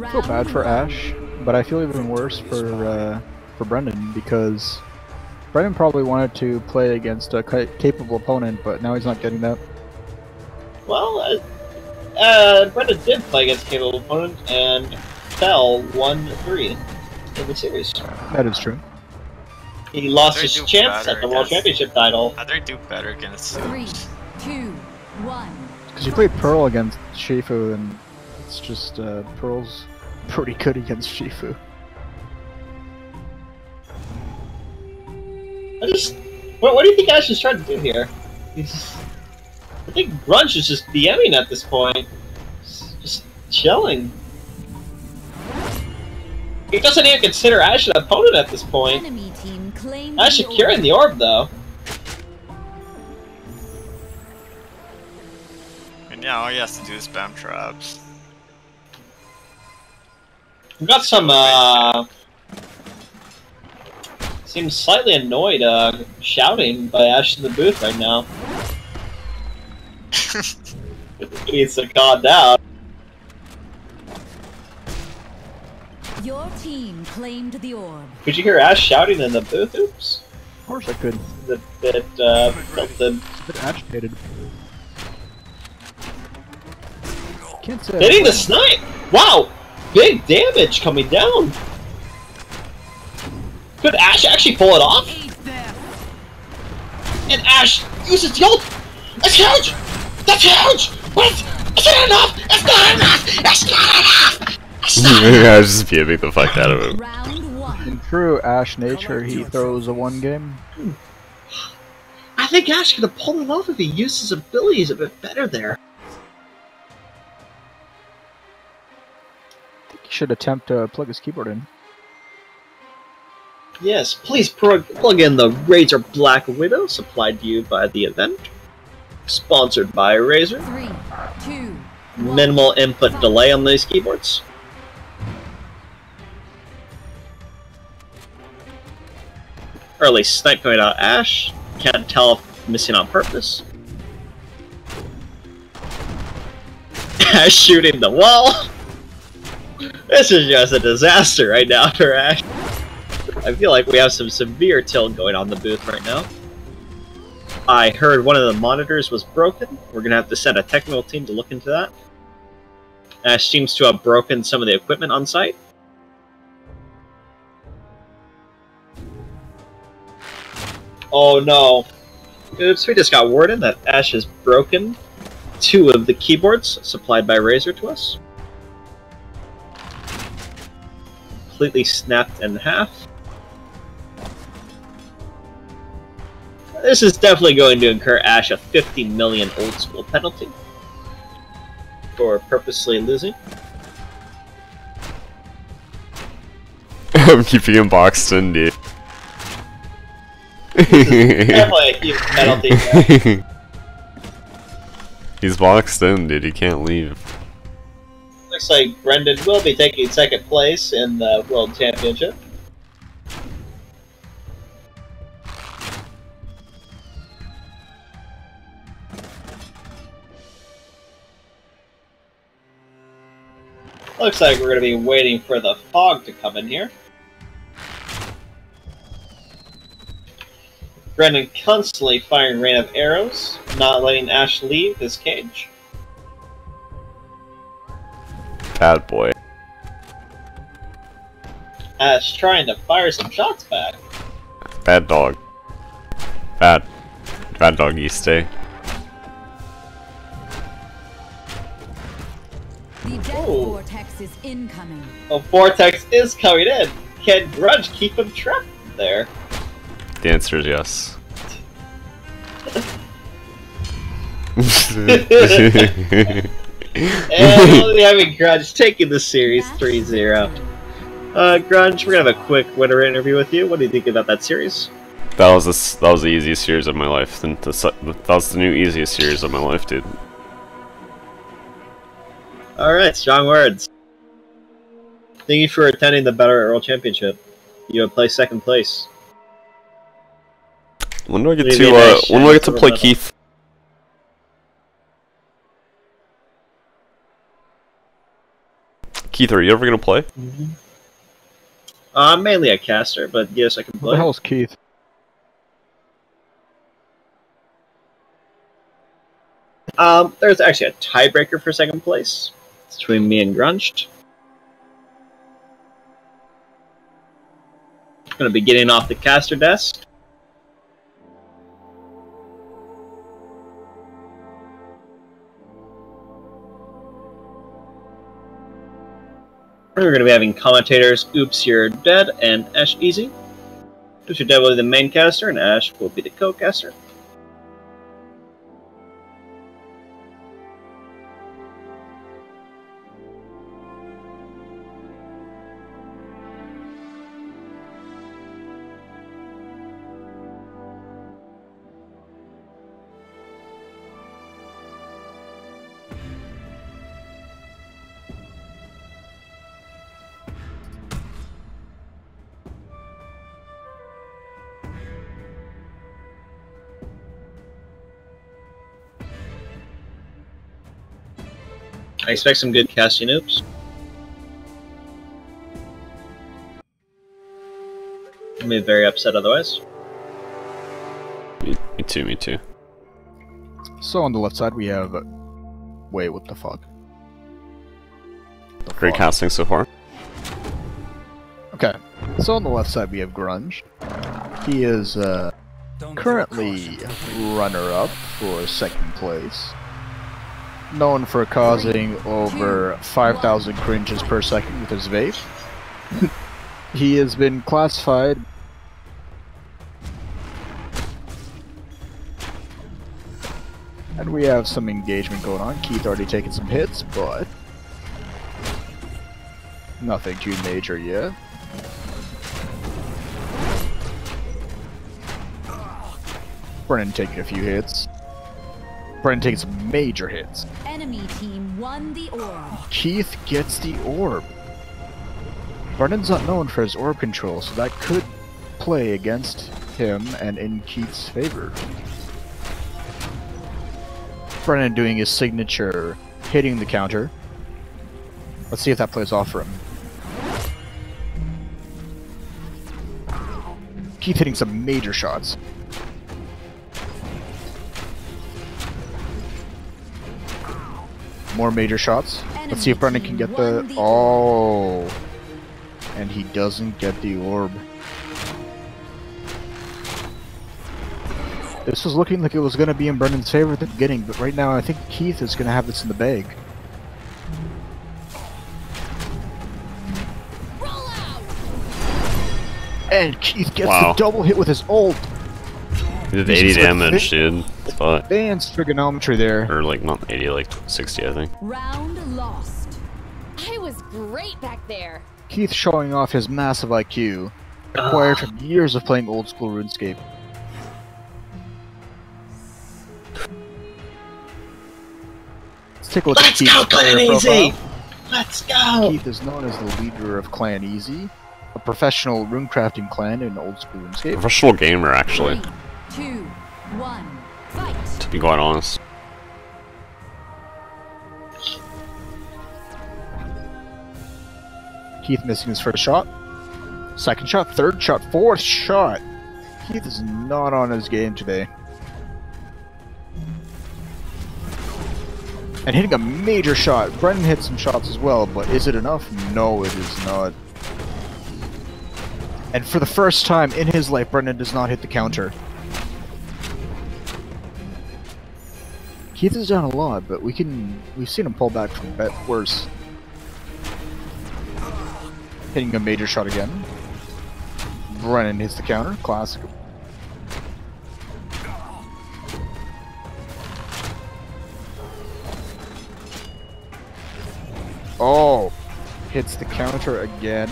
I feel bad for Ash, but I feel even worse for Brendan, because Brendan probably wanted to play against a capable opponent, but now he's not getting that.
Well, Brendan did play against a capable opponent and fell 1-3 in the series.
That is true.
He lost his chance at the World Championship title.
How do they do better against
3, 2, 1.
Because you played Pearl against Shifu, and it's just, Pearl's pretty good against Shifu.
What do you think Ash is trying to do here? I think Grunge is just DMing at this point. Just chilling. He doesn't even consider Ash an opponent at this point.
Enemy team claimed
Ash securing the orb, though.
And yeah, all he has to do is spam traps.
We've got some, seems slightly annoyed, shouting by Ash in the booth right now. He needs to calm down.
Your team claimed the orb.
Could you hear Ash shouting in the booth? Oops.
Of course I could.
That tilted.
It's a bit agitated. Can't say
Hitting the snipe! Wow! Big damage coming down! Could Ash actually pull it off? And Ash uses the ult! That's huge! That's huge! What? Is it enough? It's not enough! It's not enough! It's not enough!
I was just BMing the fuck out of him.
Round 1.
In true Ash nature, he throws a 1 game.
I think Ash could have pulled it off if he used his abilities a bit better there.
I think he should attempt to plug his keyboard in.
Yes, please plug in the Razor Black Widow, supplied to you by the event. Sponsored by Razer.
3, 2, 1.
Minimal input delay on these keyboards. Early snipe coming out Ash. Can't tell if missing on purpose. Ash shooting the wall. This is just a disaster right now for Ash. I feel like we have some severe tilt going on in the booth right now. I heard one of the monitors was broken. We're gonna have to send a technical team to look into that. Ash seems to have broken some of the equipment on site. Oh no. Oops, we just got word in that Ash has broken 2 of the keyboards supplied by Razer to us. Completely snapped in half. This is definitely going to incur Ash a 50 million old school penalty for purposely losing.
I'm keeping him boxed in, dude.
Definitely a huge penalty there.
He's boxed in, dude. He can't leave.
Looks like Brendan will be taking 2nd place in the World Championship. Looks like we're going to be waiting for the fog to come in here. Brendan constantly firing rain of arrows, not letting Ash leave his cage.
Bad boy.
Ash trying to fire some shots back.
Bad dog. Bad doggy stay.
The death
Oh.
vortex is incoming.
A vortex is coming in. Can Grudge keep him trapped there?
The answer is yes.
And only having Grunge taking the series 3-0. Grunge, we're gonna have a quick winner interview with you. What do you think about that series?
That was the easiest series of my life. That was the new easiest series of my life, dude.
Alright, strong words. Thank you for attending the Battlerite World Championship. You have placed second place.
When do I get
Maybe
to
nice
when do I get to
chance
play
for
Keith? Keith, are you ever gonna play?
I'm mainly a caster, but yes, I can
Who
play.
the hell's Keith?
There's actually a tiebreaker for second place. It's between me and Grunge. I'm gonna be getting off the caster desk. We're going to be having commentators Oops, You're Dead and Ash Easy. Oops, You're Dead will be the main caster and Ash will be the co-caster. I expect some good casting oops. I'm be very upset otherwise.
Me too, me too.
So on the left side we have... Wait, what the fuck?
Great casting so far.
Okay, so on the left side we have Grunge. He is currently runner-up for second place. Known for causing over 5,000 cringes per second with his vape. He has been classified... And we have some engagement going on. Keith already taken some hits, but... nothing too major yet. Brennan taking a few hits. Brennan taking some major hits.
Enemy team won the orb.
Keith gets the orb. Brennan's not known for his orb control, so that could play against him and in Keith's favor. Brennan doing his signature, hitting the counter. Let's see if that plays off for him. Keith hitting some major shots. More major shots. Let's see if Brennan can get the... Oh! And he doesn't get the orb. This was looking like it was going to be in Brennan's favor at the beginning, but right now I think Keith is going to have this in the bag. And Keith gets the double hit with his ult.
He did 80 damage, dude.
Advanced trigonometry there.
Or like not 80, like 60, I think.
Round lost. I was great back there.
Keith showing off his massive IQ, acquired from years of playing old school RuneScape. Let's take a look at Keith's
Clan Easy! Let's go!
Keith is known as the leader of Clan Easy, a professional runecrafting clan in old school RuneScape.
Professional gamer, actually.
3, 2, 1, fight!
To be quite honest.
Keith missing his first shot. Second shot, third shot, fourth shot. Keith is not on his game today. And hitting a major shot. Brennan hit some shots as well, but is it enough? No, it is not. And for the first time in his life, Brennan does not hit the counter. Keith is down a lot, but we've seen him pull back from a bit worse. Hitting a major shot again. Brennan hits the counter, classic. Oh, hits the counter again.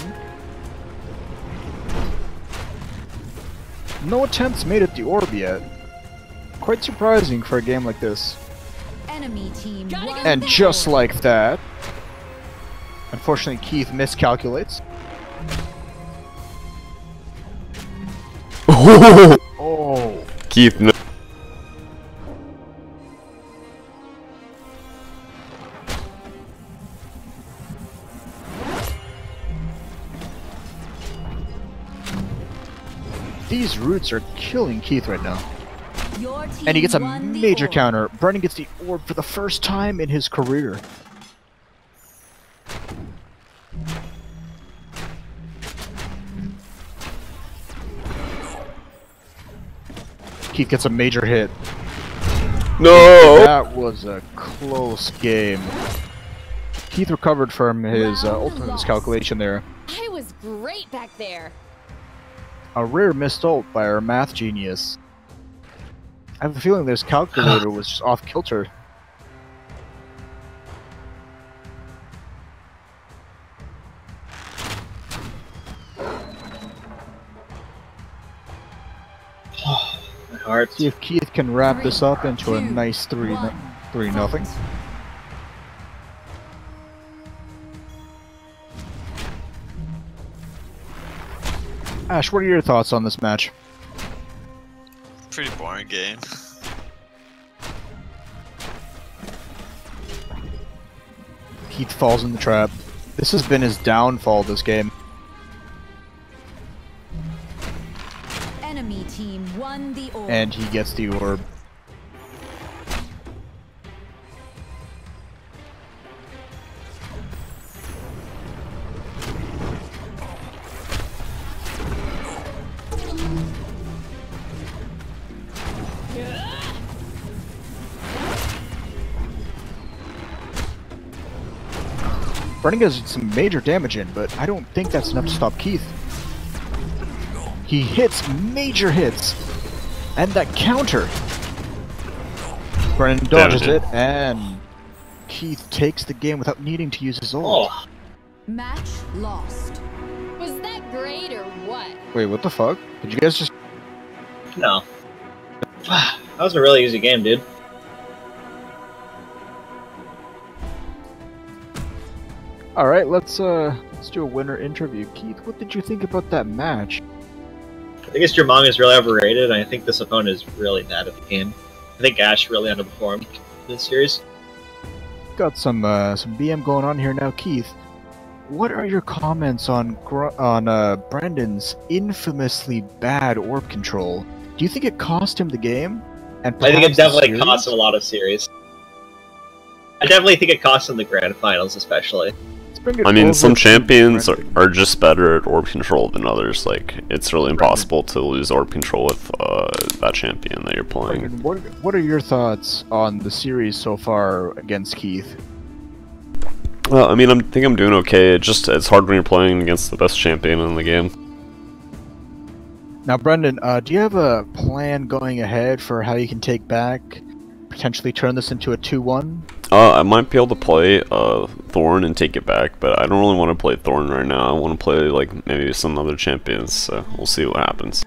No attempts made at the orb yet. Quite surprising for a game like this.
Enemy team
And just like that, unfortunately Keith miscalculates. Oh,
Keith, no.
these roots are killing Keith right now.
Your team
And he gets a
won the
major
orb.
counter. Brendan gets the orb for the first time in his career. Keith gets a major hit.
No!
That was a close game. Keith recovered from his
Round
ultimate
lost.
miscalculation there.
I was great back there.
A rare missed ult by our math genius. I have a feeling this calculator was just off kilter.
My heart.
See if Keith can wrap this up into a
3,
nice 3-0. Ash, what are your thoughts on this match?
Pretty boring game.
Keith falls in the trap. This has been his downfall this game.
Enemy team won the orb.
And he gets the orb. Brennan does some major damage in, but I don't think that's enough to stop Keith. He hits major hits, and that counter. Brennan dodges
Damage.
it, and Keith takes the game without needing to use his ult.
Oh,
Match lost. Was that great or what?
Wait, what the fuck? Did you guys just...
no. That was a really easy game, dude.
Alright, let's do a winner interview. Keith, what did you think about that match?
I think this Jermong is really overrated, and I think this opponent is really bad at the game. I think Ash really underperformed this series.
Got some BM going on here now, Keith. What are your comments on Brandon's infamously bad orb control? Do you think it cost him the game? And
I think it
perhaps the
definitely
series?
cost him a lot of series. I definitely think it cost him the grand finals, especially.
Let's bring it
I mean,
over
some
to
champions
Brendan.
are just better at orb control than others. Like, it's really impossible to lose orb control with that champion that you're playing.
Brendan, what are your thoughts on the series so far against Keith?
Well, I mean, I think I'm doing okay. It's hard when you're playing against the best champion in the game.
Now, Brendan, do you have a plan going ahead for how you can take back, potentially turn this into a 2-1?
I might be able to play Thorn and take it back, but I don't really want to play Thorn right now. I want to play, like, maybe some other champions, so we'll see what happens.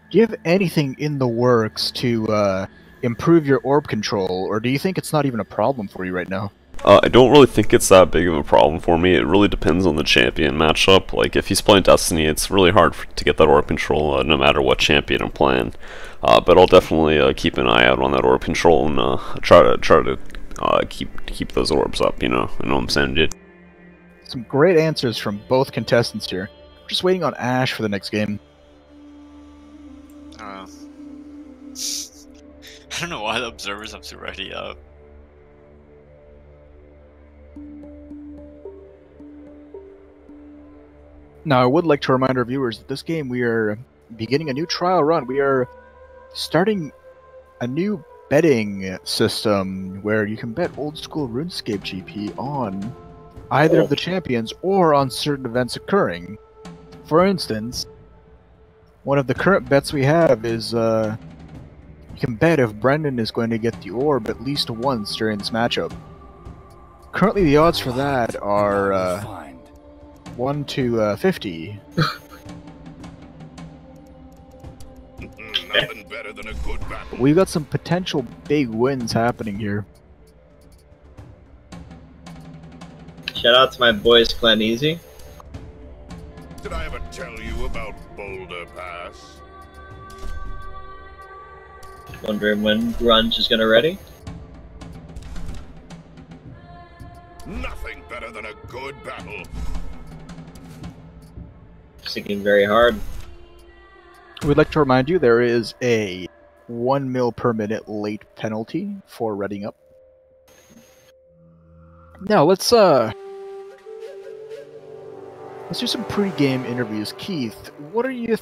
Do you have anything in the works to improve your orb control, or do you think it's not even a problem for you right now?
I don't really think it's that big of a problem for me. It really depends on the champion matchup. Like, if he's playing Destiny, it's really hard to get that orb control no matter what champion I'm playing. But I'll definitely keep an eye out on that orb control and try to keep those orbs up, you know what I'm saying, dude?
Some great answers from both contestants here. We're just waiting on Ash for the next game.
I don't know why the observers have to ready up.
Now, I would like to remind our viewers that this game we are beginning a new trial run. We are starting a new betting system where you can bet old school RuneScape GP on either of the champions or on certain events occurring. For instance, one of the current bets we have is you can bet if Brendan is going to get the orb at least once during this matchup. Currently, the odds for that are
Find.
1 to 50.
Nothing better than a good battle.
We've got some potential big wins happening here.
Shout out to my boys, Clan Easy.
Did I ever tell you about Boulder Pass?
Wondering when Grunge is gonna ready?
Nothing better than a good battle.
Thinking very hard.
We'd like to remind you there is a 1 mil per minute late penalty for reading up. Now let's do some pre-game interviews. Keith, what are your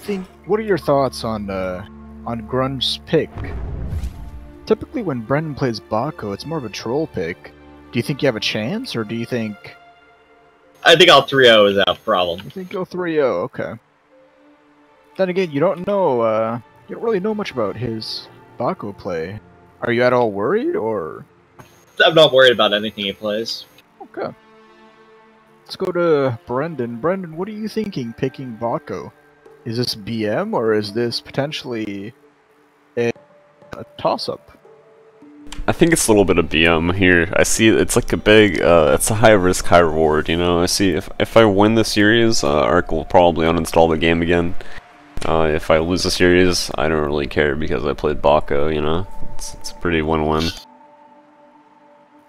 thoughts on Grunge's pick? Typically when Brendan plays Baco, it's more of a troll pick. Do you think you have a chance, or do you think...
I think all 3-0 is out problem.
You think go 3-0, okay. Then again, you don't really know much about his Baco play. Are you at all worried, or...?
I'm not worried about anything he plays.
Okay. Let's go to Brendan. Brendan, what are you thinking picking Baco? Is this BM, or is this potentially a toss-up?
I think it's a little bit of BM here. I see it's like a big, it's a high risk, high reward, you know? I see if I win the series, Ark will probably uninstall the game again. If I lose the series, I don't really care because I played Baco, you know? It's a pretty win-win.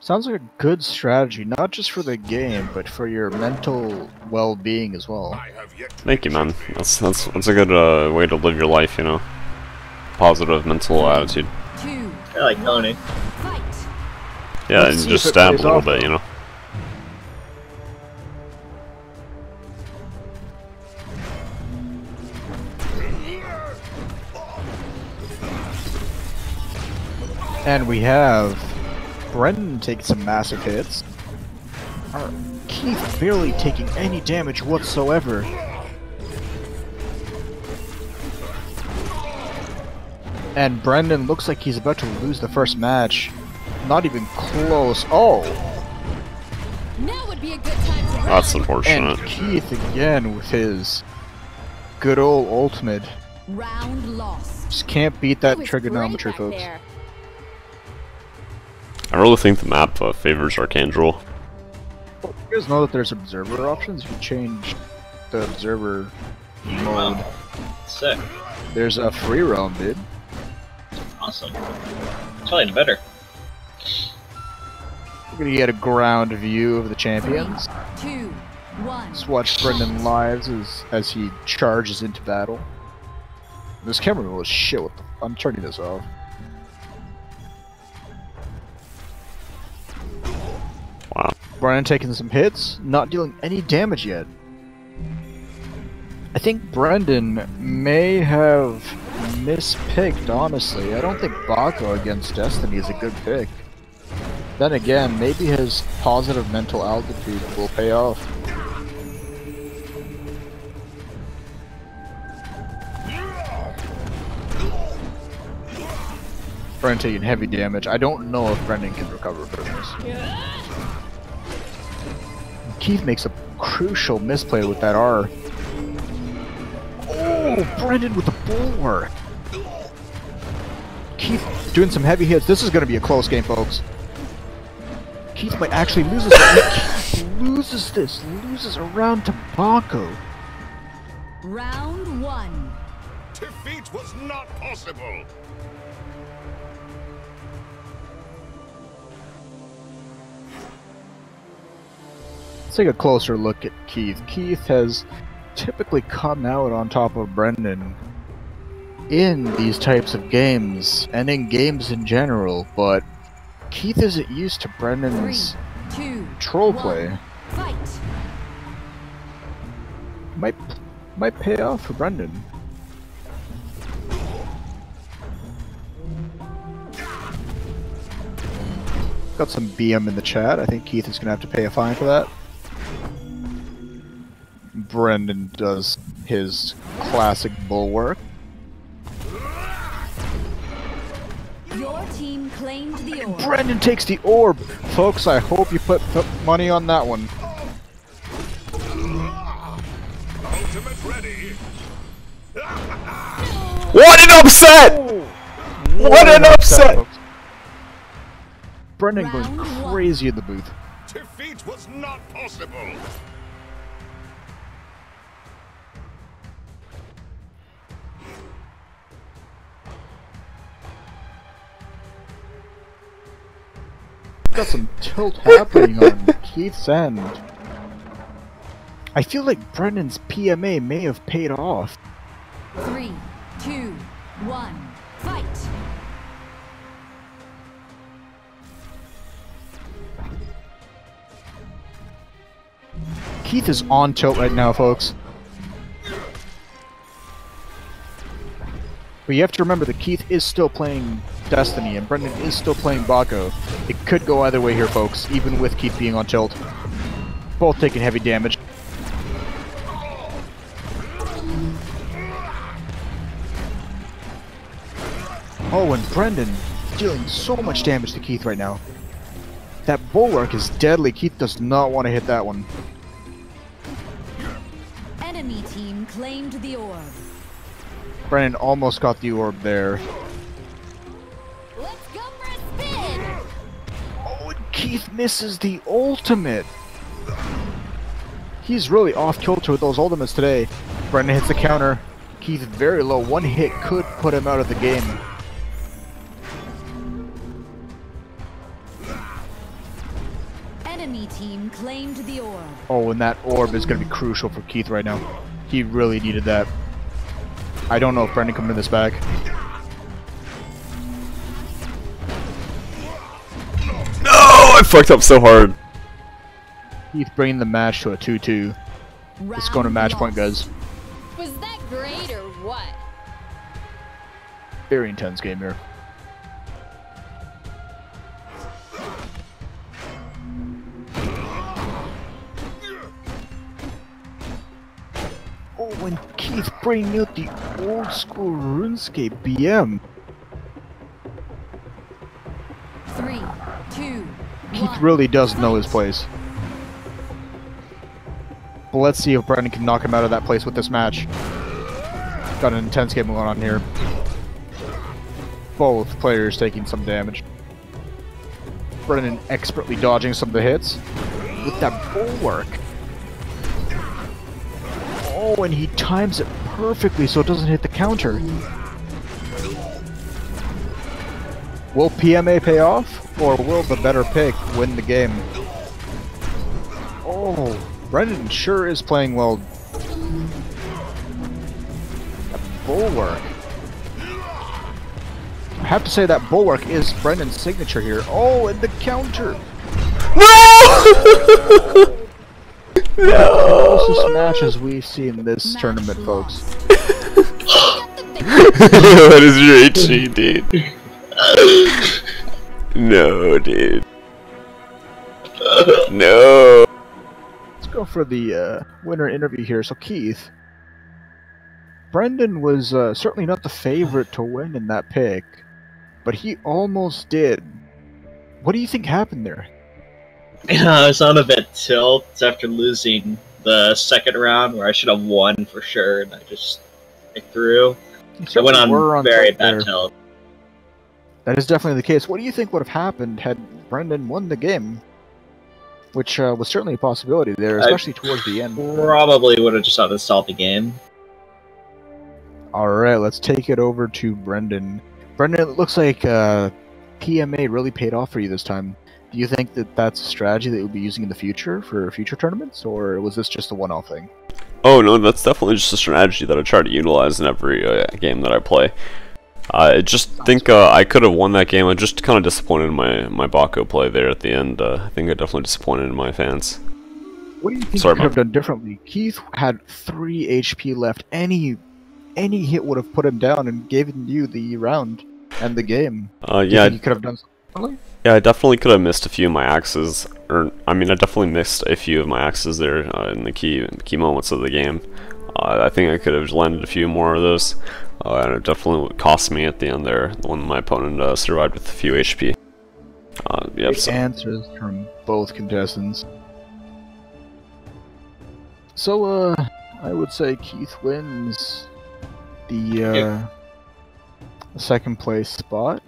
Sounds like a good strategy, not just for the game, but for your mental well-being as well.
I have yet to
Thank you, man. That's a good way to live your life, you know? Positive mental attitude.
I like Tony.
Yeah,
Let's
and
see
just
if it
stab a
plays
little
off,
bit, you know?
And we have Brendan taking some massive hits. Keith barely taking any damage whatsoever. And Brendan looks like he's about to lose the first match. Not even close. Oh!
Now would be a good time to
That's
run.
unfortunate.
And Keith again with his good old ultimate.
Round lost.
Just can't beat that
It was
trigonometry,
great back
folks.
there.
I really think the map favors Archangel.
You guys know that there's observer options? You can change the observer mode.
Wow. Sick.
There's a free roam, dude.
Awesome. It's probably better.
We're gonna get a ground view of the champions.
2, 1.
Let's watch Brendan live as he charges into battle. This camera roll is shit. What the I'm turning this off.
Wow.
Brendan taking some hits, not dealing any damage yet. I think Brendan may have mispicked, honestly. I don't think Baco against Destiny is a good pick. Then again, maybe his positive mental altitude will pay off. Brendan taking heavy damage. I don't know if Brendan can recover from this. Keith makes a crucial misplay with that R. Oh, Brendan with the bulwark. Keith doing some heavy hits. This is going to be a close game, folks. Keith might actually lose this. Keith loses a round to Baco.
Round 1.
Defeat was not possible.
Let's take a closer look at Keith. Keith has typically come out on top of Brendan in these types of games, and in games in general, but Keith isn't used to Brendan's
3, 2,
troll
1.
play.
Fight.
Might pay off for Brendan. Got some BM in the chat. I think Keith is gonna have to pay a fine for that. Brendan does his classic bulwark.
Your team claimed the orb.
Brendan takes the orb! Folks, I hope you put money on that one.
Ultimate ready.
What an upset! What an upset!
Folks. Brendan
Round
going
one.
crazy in the booth.
Defeat was not possible.
Got some tilt happening on Keith's end. I feel like Brendan's PMA may have paid off.
3, 2, 1, fight!
Keith is on tilt right now, folks. But you have to remember that Keith is still playing Destiny and Brendan is still playing Baco. It could go either way here, folks, even with Keith being on tilt. Both taking heavy damage. Oh, and Brendan dealing so much damage to Keith right now. That bulwark is deadly. Keith does not want to hit that one.
Enemy team claimed the orb.
Brendan almost got the orb there.
Let's go for a spin!
Oh, and Keith misses the ultimate. He's really off kilter with those ultimates today. Brendan hits the counter. Keith very low. One hit could put him out of the game.
Enemy team claimed the orb.
Oh, and that orb is going to be crucial for Keith right now. He really needed that. I don't know if Brendan can win this back.
No! I fucked up so hard.
Keith bringing the match to a 2-2. It's going to match point, guys.
Was that great or what?
Very intense game here. Oh, and Keith bringing out the old school RuneScape BM.
3, 2,
Keith
1.
really does know his place. But let's see if Brendan can knock him out of that place with this match. Got an intense game going on here. Both players taking some damage. Brendan expertly dodging some of the hits with that bulwark. Oh, and he times it perfectly so it doesn't hit the counter. Will PMA pay off, or will the better pick win the game? Oh, Brendan sure is playing well. That bulwark. I have to say that bulwark is Brendan's signature here. Oh, and the counter.
No! No!
Closest matches we've seen in this tournament, folks.
What is your HG, dude? No, dude. No.
Let's go for the winner interview here. So, Keith, Brendan was certainly not the favorite to win in that pick, but he almost did. What do you think happened there?
Yeah, I was on a bit tilt after losing the second round where I should have won for sure, and I just threw. I went on very bad tilt.
That is definitely the case. What do you think would have happened had Brendan won the game? Which was certainly a possibility there, especially towards the end.
Probably would have just uninstalled the game.
Alright, let's take it over to Brendan. Brendan, it looks like PMA really paid off for you this time. Do you think that that's a strategy that you'll be using in the future for future tournaments, or was this just a one-off thing?
Oh no, that's definitely just a strategy that I try to utilize in every game that I play. I just think I could have won that game. I just kind of disappointed in my Baco play there at the end. I think I definitely disappointed in my fans.
What do you think you could have done differently? Keith had 3 HP left. Any hit would have put him down and given you the round and the game.
Yeah,
you could have done something differently?
Yeah, I definitely could have missed a few of my axes, or I mean, I definitely missed a few of my axes there in the key moments of the game. I think I could have landed a few more of those, and it definitely cost me at the end there when my opponent survived with a few HP. Yep.
Great answers from both contestants. So, I would say Keith wins the second place spot,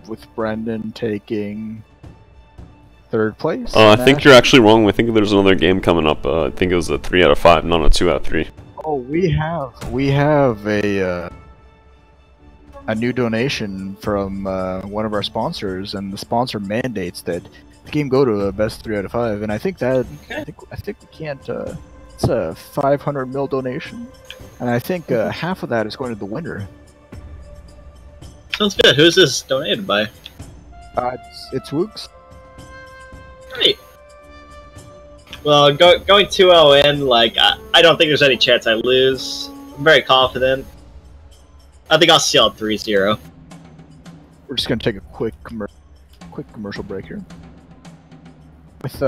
with Brendan taking third place.
I think you're actually wrong. I think there's another game coming up. I think it was a 3 out of 5, not a 2 out of 3.
Oh, we have a new donation from one of our sponsors, and the sponsor mandates that the game go to a best 3 out of 5. And I think that I think we can't. It's a 500 mil donation, and I think half of that is going to the winner.
Sounds good. Who's this donated by?
It's Wooks.
Great. Well, going 2-0 in, like, I don't think there's any chance I lose. I'm very confident. I think I'll seal it 3-0.
We're just gonna take a quick commercial break here. With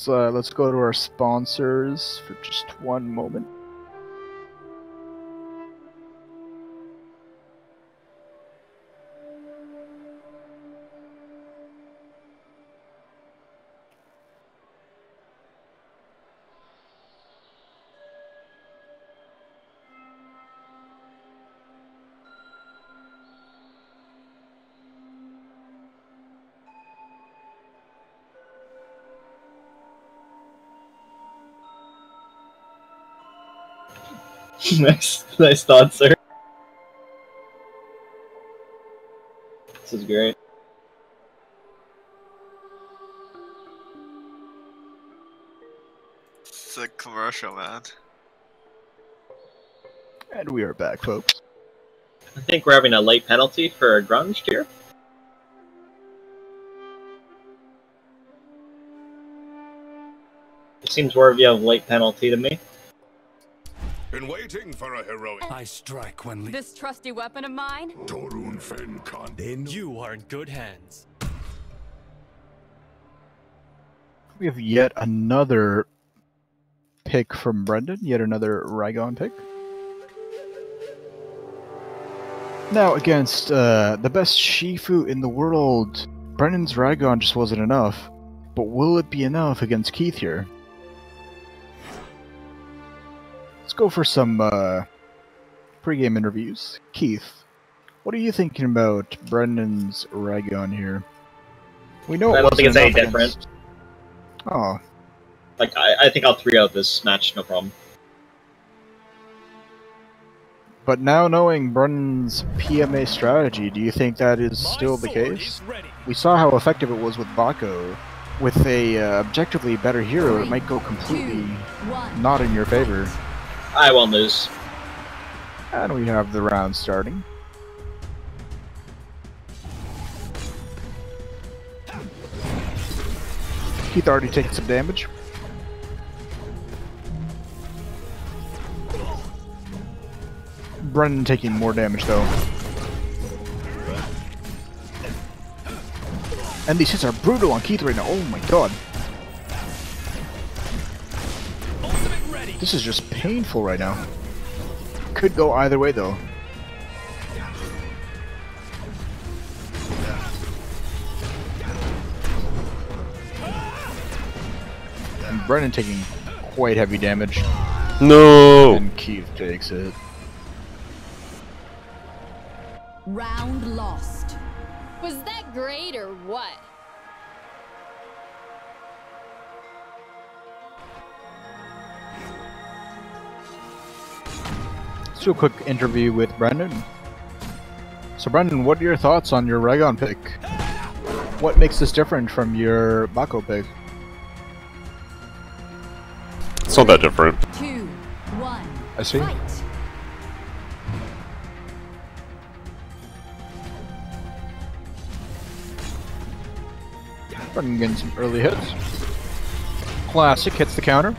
let's go to our sponsors for just one moment.
Nice thought, sir. This is great.
It's a commercial, man.
And we are back, folks.
I think we're having a late penalty for a grunge here. It seems worthy of late penalty to me.
Been waiting for a heroic.
I strike when
This trusty weapon of mine?
Torun Fen Kanden.
you are in good hands.
We have yet another pick from Brendan, yet another Rygon pick. Now against the best Shifu in the world, Brendan's Rygon just wasn't enough. But will it be enough against Keith here? Let's go for some pre-game interviews. Keith, what are you thinking about Brendan's Rygon here? We know
I don't think it's any
against...
different.
Oh.
Like, I think I'll 3-0 this match, no problem.
But now knowing Brendan's PMA strategy, do you think that is still the case? We saw how effective it was with Bako. With a objectively better hero, it might go completely not in your favor.
I won't lose.
And we have the round starting. Keith already taken some damage. Brendan taking more damage though. And these hits are brutal on Keith right now. Oh my god. This is just painful right now. Could go either way though. And Brendan taking quite heavy damage.
No!
And Keith takes it.
Round lost. Was that great or what?
Let's do a quick interview with Brendan. So Brendan, what are your thoughts on your Rygon pick? What makes this different from your Bako pick?
It's not that different.
2, 1.
I see.
Fight.
Brendan getting some early hits. Classic hits the counter.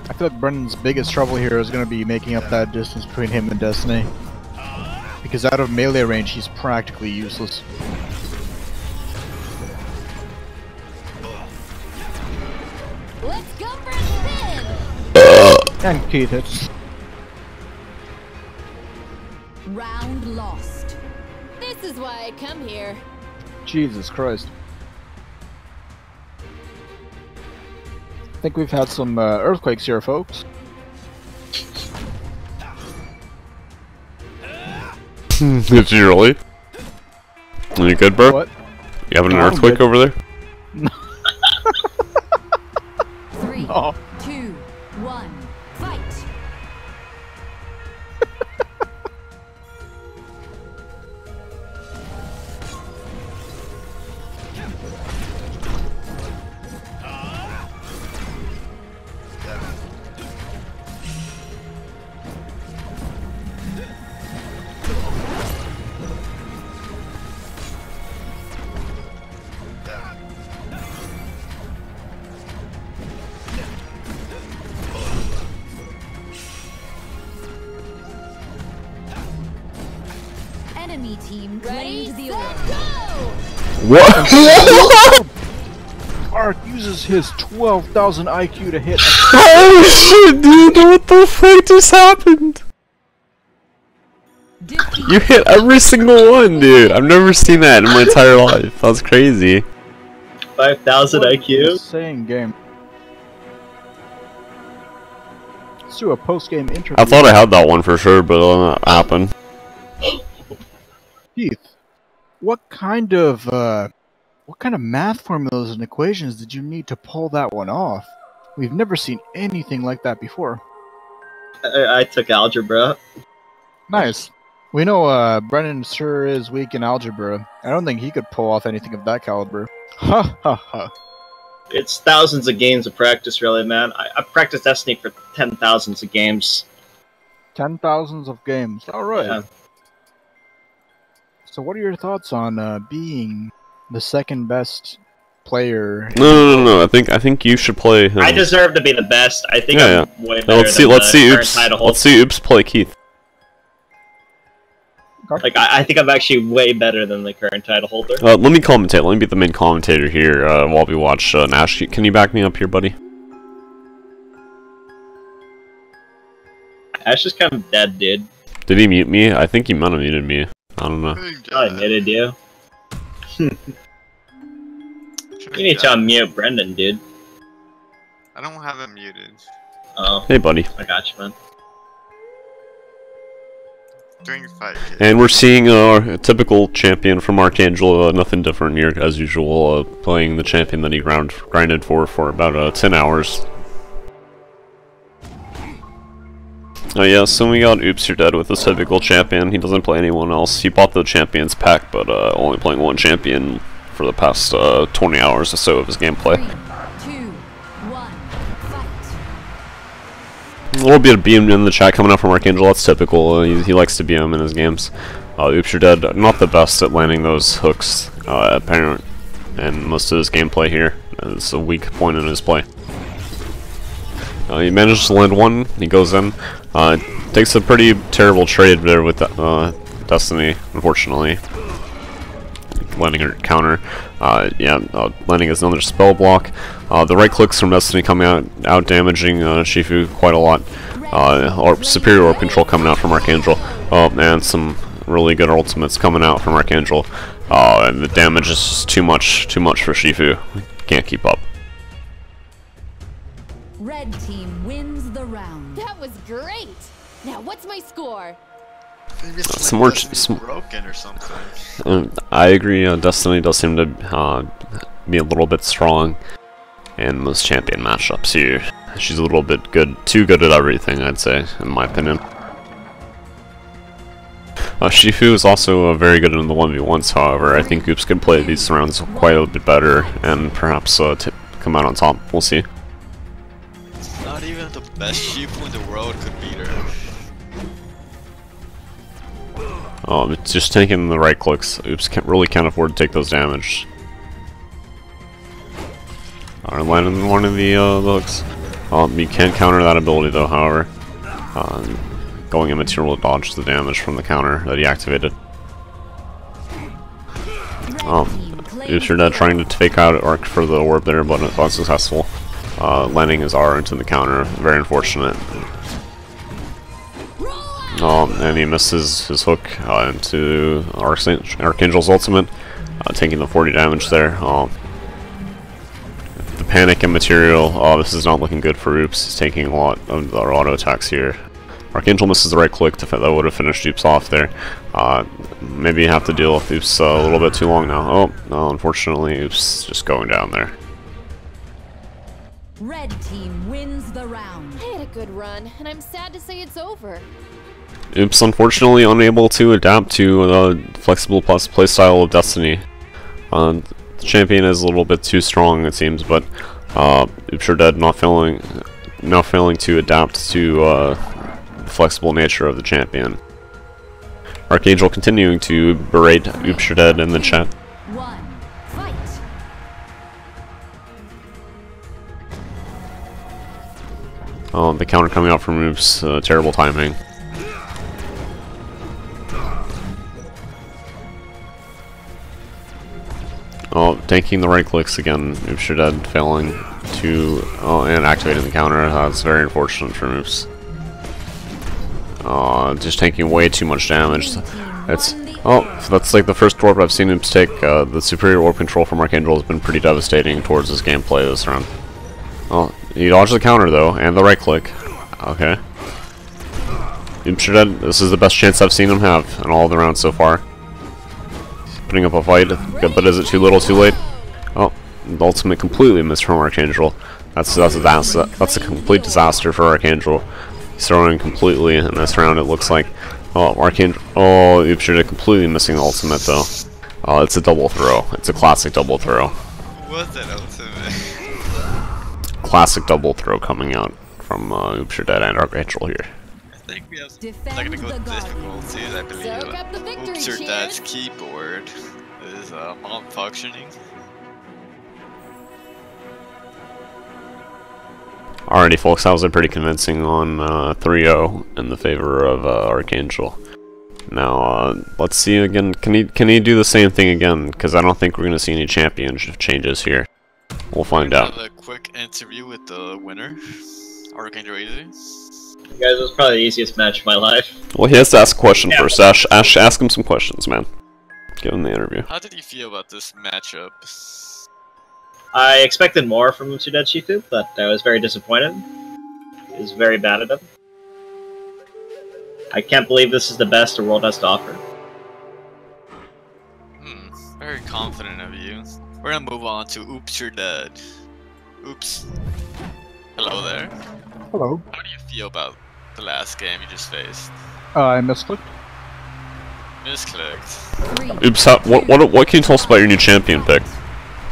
I feel like Brendan's biggest trouble here is going to be making up that distance between him and Destiny. Because out of melee range, he's practically useless.
Let's go for a spin!
And Keith hits.
Round lost. This is why I come here.
Jesus Christ. I think we've had some earthquakes here, folks.
Did you really? Are you good, bro?
What?
You having an
I'm
earthquake
good.
over there?
3,
Oh.
2, 1, fight! Enemy team
Ready,
claimed the
set,
order.
go!
What?
Ark uses his 12,000 IQ to hit.
Holy shit, dude! What the fuck just happened?
Defeat.
You hit every single one, dude! I've never seen that in my entire life. That's crazy.
5,000 IQ?
Insane game. Let's do a post-game interview.
I thought I had that one for sure, but it'll not happen.
Keith, what kind of math formulas and equations did you need to pull that one off? We've never seen anything like that before.
I took algebra.
Nice. We know Brennan sure is weak in algebra. I don't think he could pull off anything of that caliber. Ha ha ha.
It's thousands of games of practice, really, man. I've practiced Destiny for 10,000s of games.
10,000s of games. Alright.
Yeah.
So what are your thoughts on being the second best player?
No. I think you should play him.
I deserve to be the best. I think
Yeah,
I'm way better
Now, let's see.
than
Let's
the
see.
current
Oops.
title
Let's
holder.
see. Oops. Play Keith.
Like, I think I'm actually way better than the current title holder.
Let me commentate. Let me be the main commentator here while we watch Nash. Can you back me up here, buddy?
Ash is kind of dead, dude.
Did he mute me? I think he might have muted me. I don't know.
I admitted you. You need to unmute Brendan, dude.
I don't have it muted.
Oh,
Hey, buddy.
I got you, man.
Doing fight.
And we're seeing a typical champion from Archangel. Nothing different here, as usual. Playing the champion that he grinded for about 10 hours. Oh yeah, so we got Oops, You're Dead with this typical champion. He doesn't play anyone else. He bought the champions pack, but only playing one champion for the past 20 hours or so of his gameplay.
3, 2, 1, fight!
A little bit of BM in the chat coming out from Archangel. That's typical. He likes to BM in his games. Oops, You're Dead. Not the best at landing those hooks, apparent, and most of his gameplay here. It's a weak point in his play. He manages to land one. He goes in. Takes a pretty terrible trade there with Destiny, unfortunately. Landing her counter. Landing is another spell block. The right clicks from Destiny coming out damaging Shifu quite a lot. Or superior orb control coming out from Archangel. Oh man, some really good ultimates coming out from Archangel. And the damage is just too much for Shifu. Can't keep up.
Red team wins the round.
That was great! Now what's my score?
Some more
broken or something.
I agree. Destiny does seem to be a little bit strong in those champion matchups here. She's a little bit too good at everything, I'd say, in my opinion. Shifu is also very good in the 1v1s, however. I think Oops can play these rounds quite a bit better and perhaps come out on top. We'll see.
Not even the best Shifu in the world could beat her.
It's just taking the right clicks. Oops really can't afford to take those damage. Alright, landing one of the hooks. You can counter that ability though, however. Going immaterial to dodge the damage from the counter that he activated. You're dead trying to take out Arc for the orb there, but it's unsuccessful. Landing his R into the counter, very unfortunate. And he misses his hook into Archangel's ultimate, taking the 40 damage there. The panic and material, this is not looking good for Oops. He's taking a lot of the auto attacks here. Archangel misses the right click that would have finished Oops off there. Maybe you have to deal with Oops a little bit too long now. Oh, no, unfortunately, Oops just going down there.
Red team wins the round.
I had a good run, and I'm sad to say it's over.
Oops, unfortunately unable to adapt to the flexible plus playstyle of Destiny. The champion is a little bit too strong, it seems, but Oops are dead, not failing to adapt to the flexible nature of the champion. Archangel continuing to berate Oops are dead in the chat. The counter coming out from Oops, terrible timing. Tanking the right clicks again, Oops are dead, failing to, and activating the counter. That's very unfortunate for Oops. Just taking way too much damage. That's like the first orb I've seen Oops take. The superior orb control from Archangel has been pretty devastating towards his gameplay this round. He dodged the counter though, and the right click. Okay. Oops are dead. This is the best chance I've seen him have in all of the rounds so far. Putting up a fight, but is it too little, too late? Oh, the ultimate completely missed from Archangel. That's a complete disaster for Archangel. He's throwing completely in this round. It looks like. Archangel. Oops, you're completely missing the ultimate though. It's a double throw. It's a classic double throw.
What's that ultimate?
Classic double throw coming out from Oops are dead and Archangel here.
I think we have some technical difficulties. I believe Oops are dead's keyboard is malfunctioning.
Alrighty, folks, that was a pretty convincing on 3-0 in the favor of Archangel. Now, let's see again. Can he do the same thing again? Because I don't think we're going to see any championship changes here. We'll find out.
Have a quick interview with the winner, Archangel Easy.
Guys, this was probably the easiest match of my life.
Well, he has to ask a question first. Ash, ask him some questions, man. Give him the interview.
How did you feel about this matchup?
I expected more from Sudet Shifu, but I was very disappointed. He was very bad at it. I can't believe this is the best the world has to offer.
Very confident of you. We're gonna move on to Oops You're Dead. Oops. Hello there.
Hello.
How do you feel about the last game you just faced?
I misclicked.
Misclicked.
Oops, what can you tell us about your new champion pick?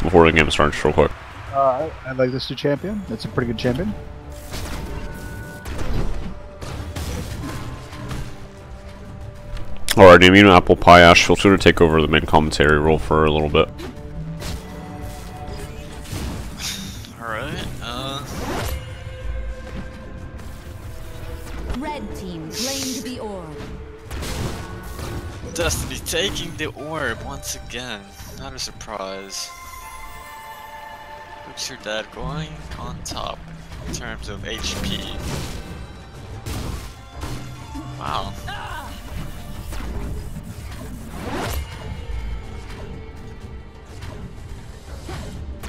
Before the game starts, real quick.
I like this new champion. It's a pretty good champion.
Alright, Immune Apple Pie Ash, feel free to take over the main commentary role for a little bit.
Alright,
Red team claimed the orb.
Destiny taking the orb once again. Not a surprise. Oops You're Dead going on top in terms of HP. Wow.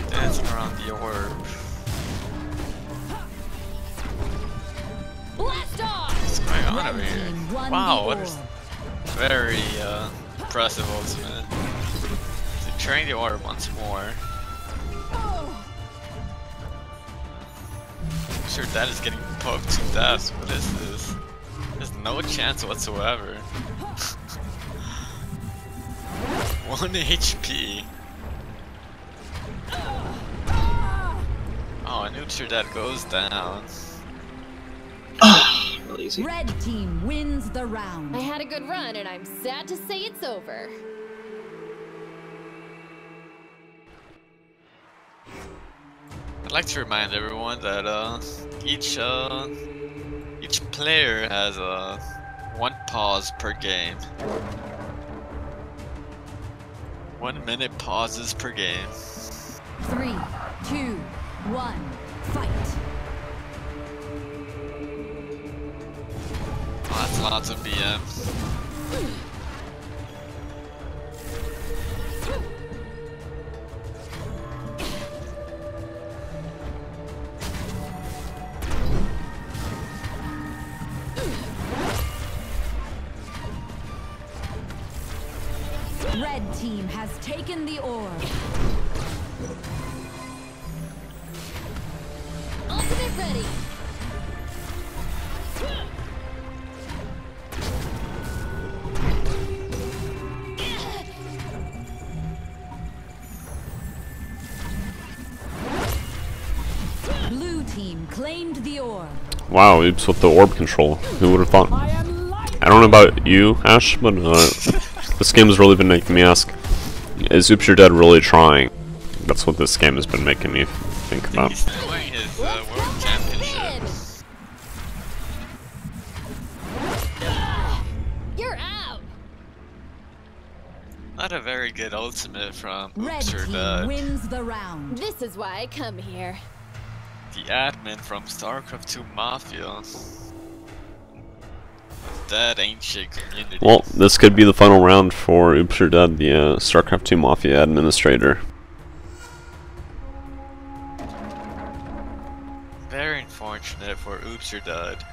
Dancing around the orb. What's going on over here? Wow, what is very impressive ultimate. Trying the orb once more. I'm sure that is getting poked to death. What is this? There's no chance whatsoever. 1 HP. Oh, and Oops You're Dead goes down.
Really easy.
Red team wins the round.
I had a good run, and I'm sad to say it's over.
like to remind everyone that each player has one pause per game. 1 minute pauses per game.
3, 2, 1, fight.
Lots of BMs.
Red team has taken the orb.
Ultimate ready.
Blue team claimed the orb.
Wow, oops, with the orb control. Who would have thought? I don't know about you, Ash, but this game has really been making me ask, is Oops You're Dead really trying? That's what this game has been making me think about.
He's doing his world championship.
You're out.
Not a very good ultimate from
Red
Oops You're
team
Dead.
wins the round.
This is why I come here.
The admin from StarCraft 2 Mafia. That ancient community.
Well, this could be the final round for Oops You're Dead, the StarCraft 2 Mafia administrator.
Very unfortunate for Oops You're Dead.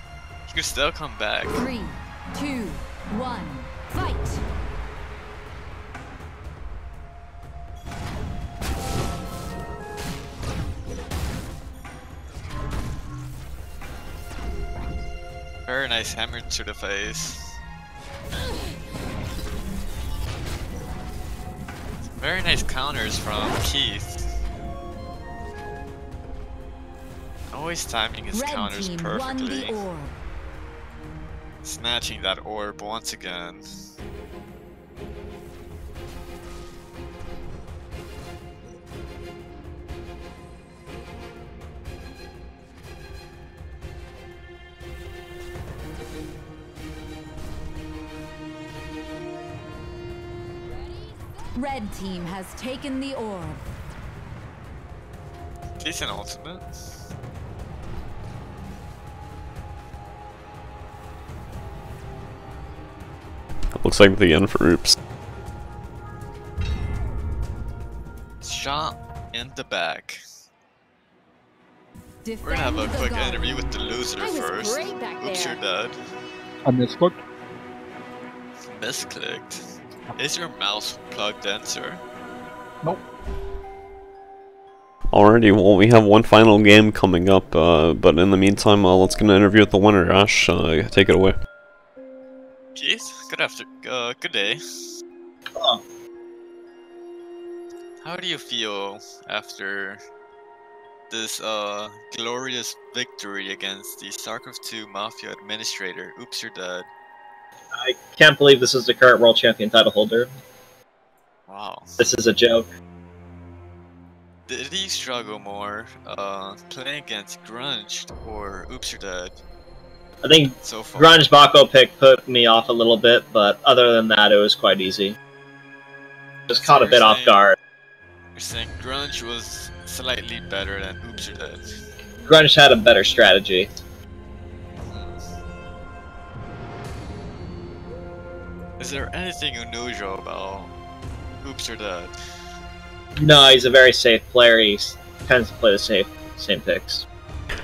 He could still come back.
3, 2, 1, fight.
Very nice hammer to the face. Very nice counters from Keith. Always timing his
Red
counters
team won
perfectly.
the orb.
Snatching that orb once again.
Red team has taken the orb.
Decent ultimate.
Looks like the end for Oops.
Shot in the back.
Defend
We're gonna have a
the
quick
guard.
interview with the loser
I was
first.
great back
Oops,
there.
you're dead.
I misclicked.
Misclicked. Is your mouse plugged in, sir?
Nope.
Alrighty, well, we have one final game coming up, but in the meantime, let's get an interview with the winner. Ash, take it away.
Keith, good day.
Oh,
How do you feel after this glorious victory against the StarCraft 2 Mafia Administrator? Oops, you're dead.
I can't believe this is the current world champion title holder.
Wow.
This is a joke.
Did he struggle more playing against Grunge or Oops, you're dead
I think
so far?
Grunge Bako pick put me off a little bit, but other than that, it was quite easy. Just caught a bit off guard.
You're saying Grunge was slightly better than Oops, you're dead.
Grunge had a better strategy.
Is there anything unusual about Oops, you're dead?
No, he's a very safe player. He tends to play the same picks.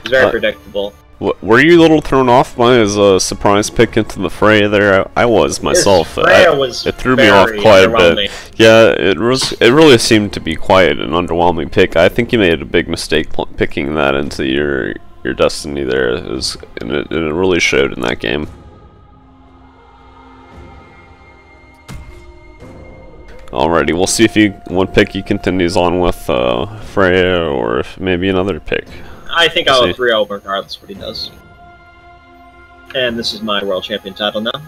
He's very predictable.
Were you a little thrown off by his surprise pick into the fray there? I was myself. It threw me off quite a bit. Yeah, it really seemed to be quite an underwhelming pick. I think you made a big mistake picking that into your destiny there, and it really showed in that game. Alrighty, we'll see if what pick he continues on with, Freya, or if maybe another pick.
I think I'll 3-0 regardless what he does. And this is my world champion title now.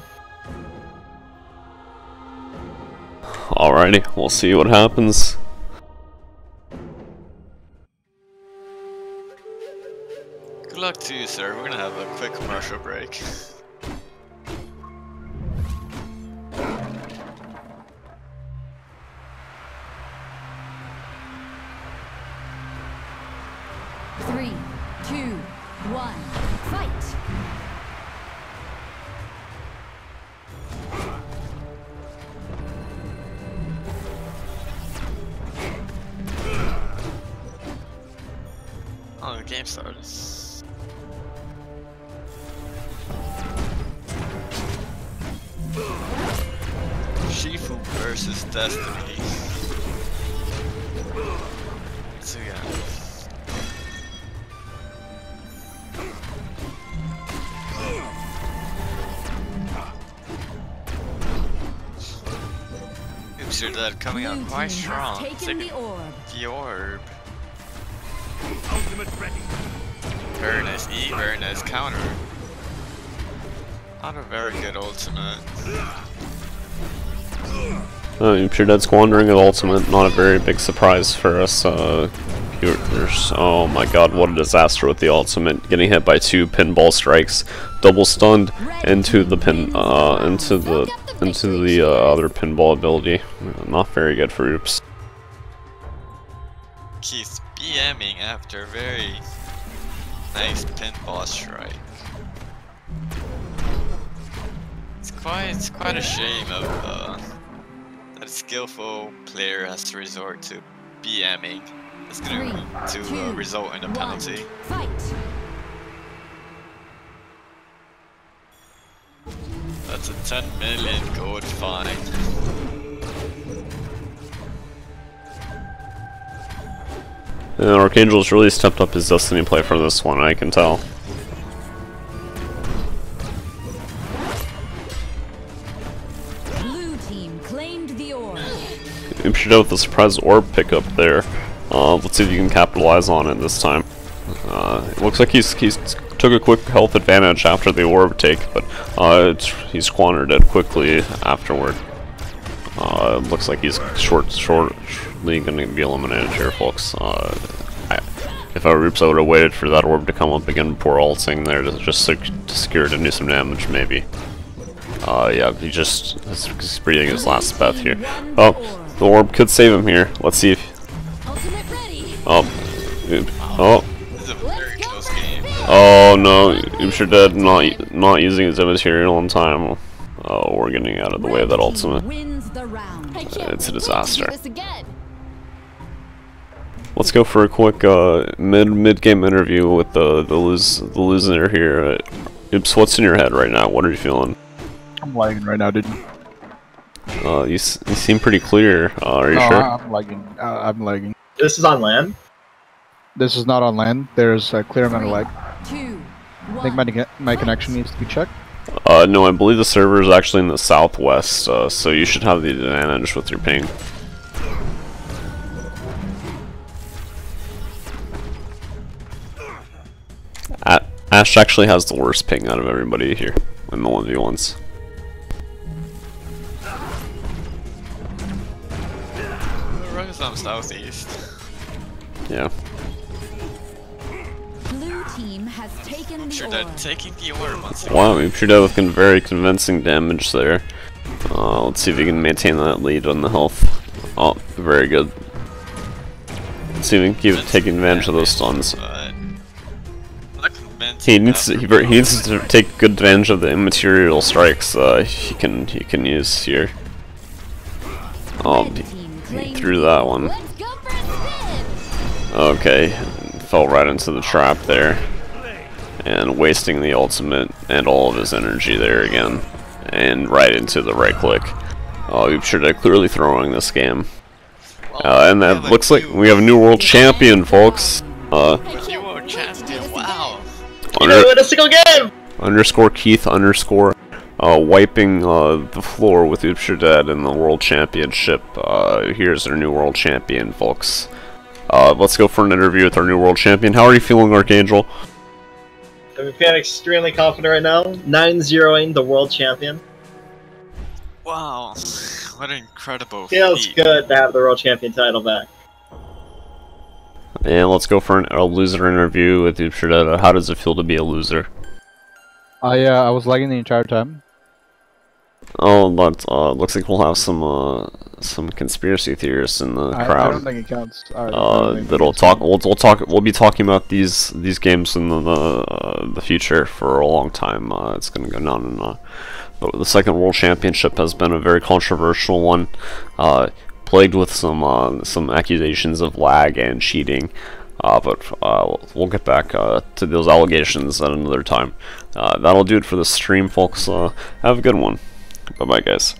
Alrighty, we'll see what happens.
to you, sir. We're gonna have a quick commercial break.
Three, two, one, fight!
Oh, the game started. Shifu versus Destiny. So yeah. Oops, you're dead. Coming out quite strong.
Taking the orb.
The orb.
Ultimate ready.
Very nice E, very nice counter. Not a very good ultimate.
Pure Dead squandering an ultimate, not a very big surprise for us. Oh my god, what a disaster with the ultimate. Getting hit by 2 pinball strikes, double stunned into the other pinball ability. Not very good for Oops.
Keith BMing after a very nice pinball strike. It's quite a shame of that a skillful player has to resort to BMing. It's going to result in a penalty.
Fight.
That's a 10 million gold fine.
And Archangel's really stepped up his Destiny play for this one, I can tell.
Blue team claimed the orb.
You should have the surprise orb pickup there. Let's see if you can capitalize on it this time. It looks like he's took a quick health advantage after the orb take, but he squandered it quickly afterward. It looks like he's shortly going to be eliminated here, folks. If I were Oops, I would have waited for that orb to come up again before ulting there to just secure it and do some damage, maybe. Yeah, he's breathing his last breath here. Oh, the orb could save him here. Let's see if... Oh, oh.
This is a very close game.
Oh no, Oops are dead, not using his immaterial in time. Oh, we're getting out of the way of that ultimate. It's a disaster. Let's go for a quick mid-game interview with the loser here. Oops, what's in your head right now? What are you feeling?
I'm lagging right now, dude.
You seem pretty clear. Are you sure?
I'm lagging. I'm lagging.
This is on land?
This is not on land. There's a clear amount of lag.
2,
I think my connection needs to be checked.
No, I believe the server is actually in the southwest, so you should have the advantage with your ping. Ash actually has the worst ping out of everybody here in the 1v1s.
The run is on southeast.
Yeah.
Blue team has taken the orb.
Taking the orb once again.
Wow, we should have very convincing damage there. Let's see if we can maintain that lead on the health. Oh, very good. Let's see if we can keep taking advantage of those stuns. He needs to take good advantage of the immaterial strikes he can use here. Oh, he threw that one. Okay, fell right into the trap there, and wasting the ultimate and all of his energy there again, and right into the right click. Oh, Oops clearly throwing this game, and that looks like we have a new world champion, folks.
New world champion, wow.
You didn't win a single game!
Underscore Keith underscore wiping the floor with Oops Dead in the world championship. Here's our new world champion, folks. Let's go for an interview with our new world champion. How are you feeling, Archangel?
I'm feeling extremely confident right now. 9-0ing the world champion.
Wow, what an incredible
Feels
feat.
good to have the world champion title back.
And let's go for a loser interview with Upshiretta. How does it feel to be a loser?
I was lagging the entire time.
Oh, but looks like we'll have some conspiracy theorists in the crowd.
I don't think it counts.
That'll talk. We'll be talking about these games in the future for a long time. It's gonna go on and on. But the second World Championship has been a very controversial one, plagued with some accusations of lag and cheating. But we'll get back to those allegations at another time. That'll do it for the stream, folks. Have a good one. Bye-bye, guys.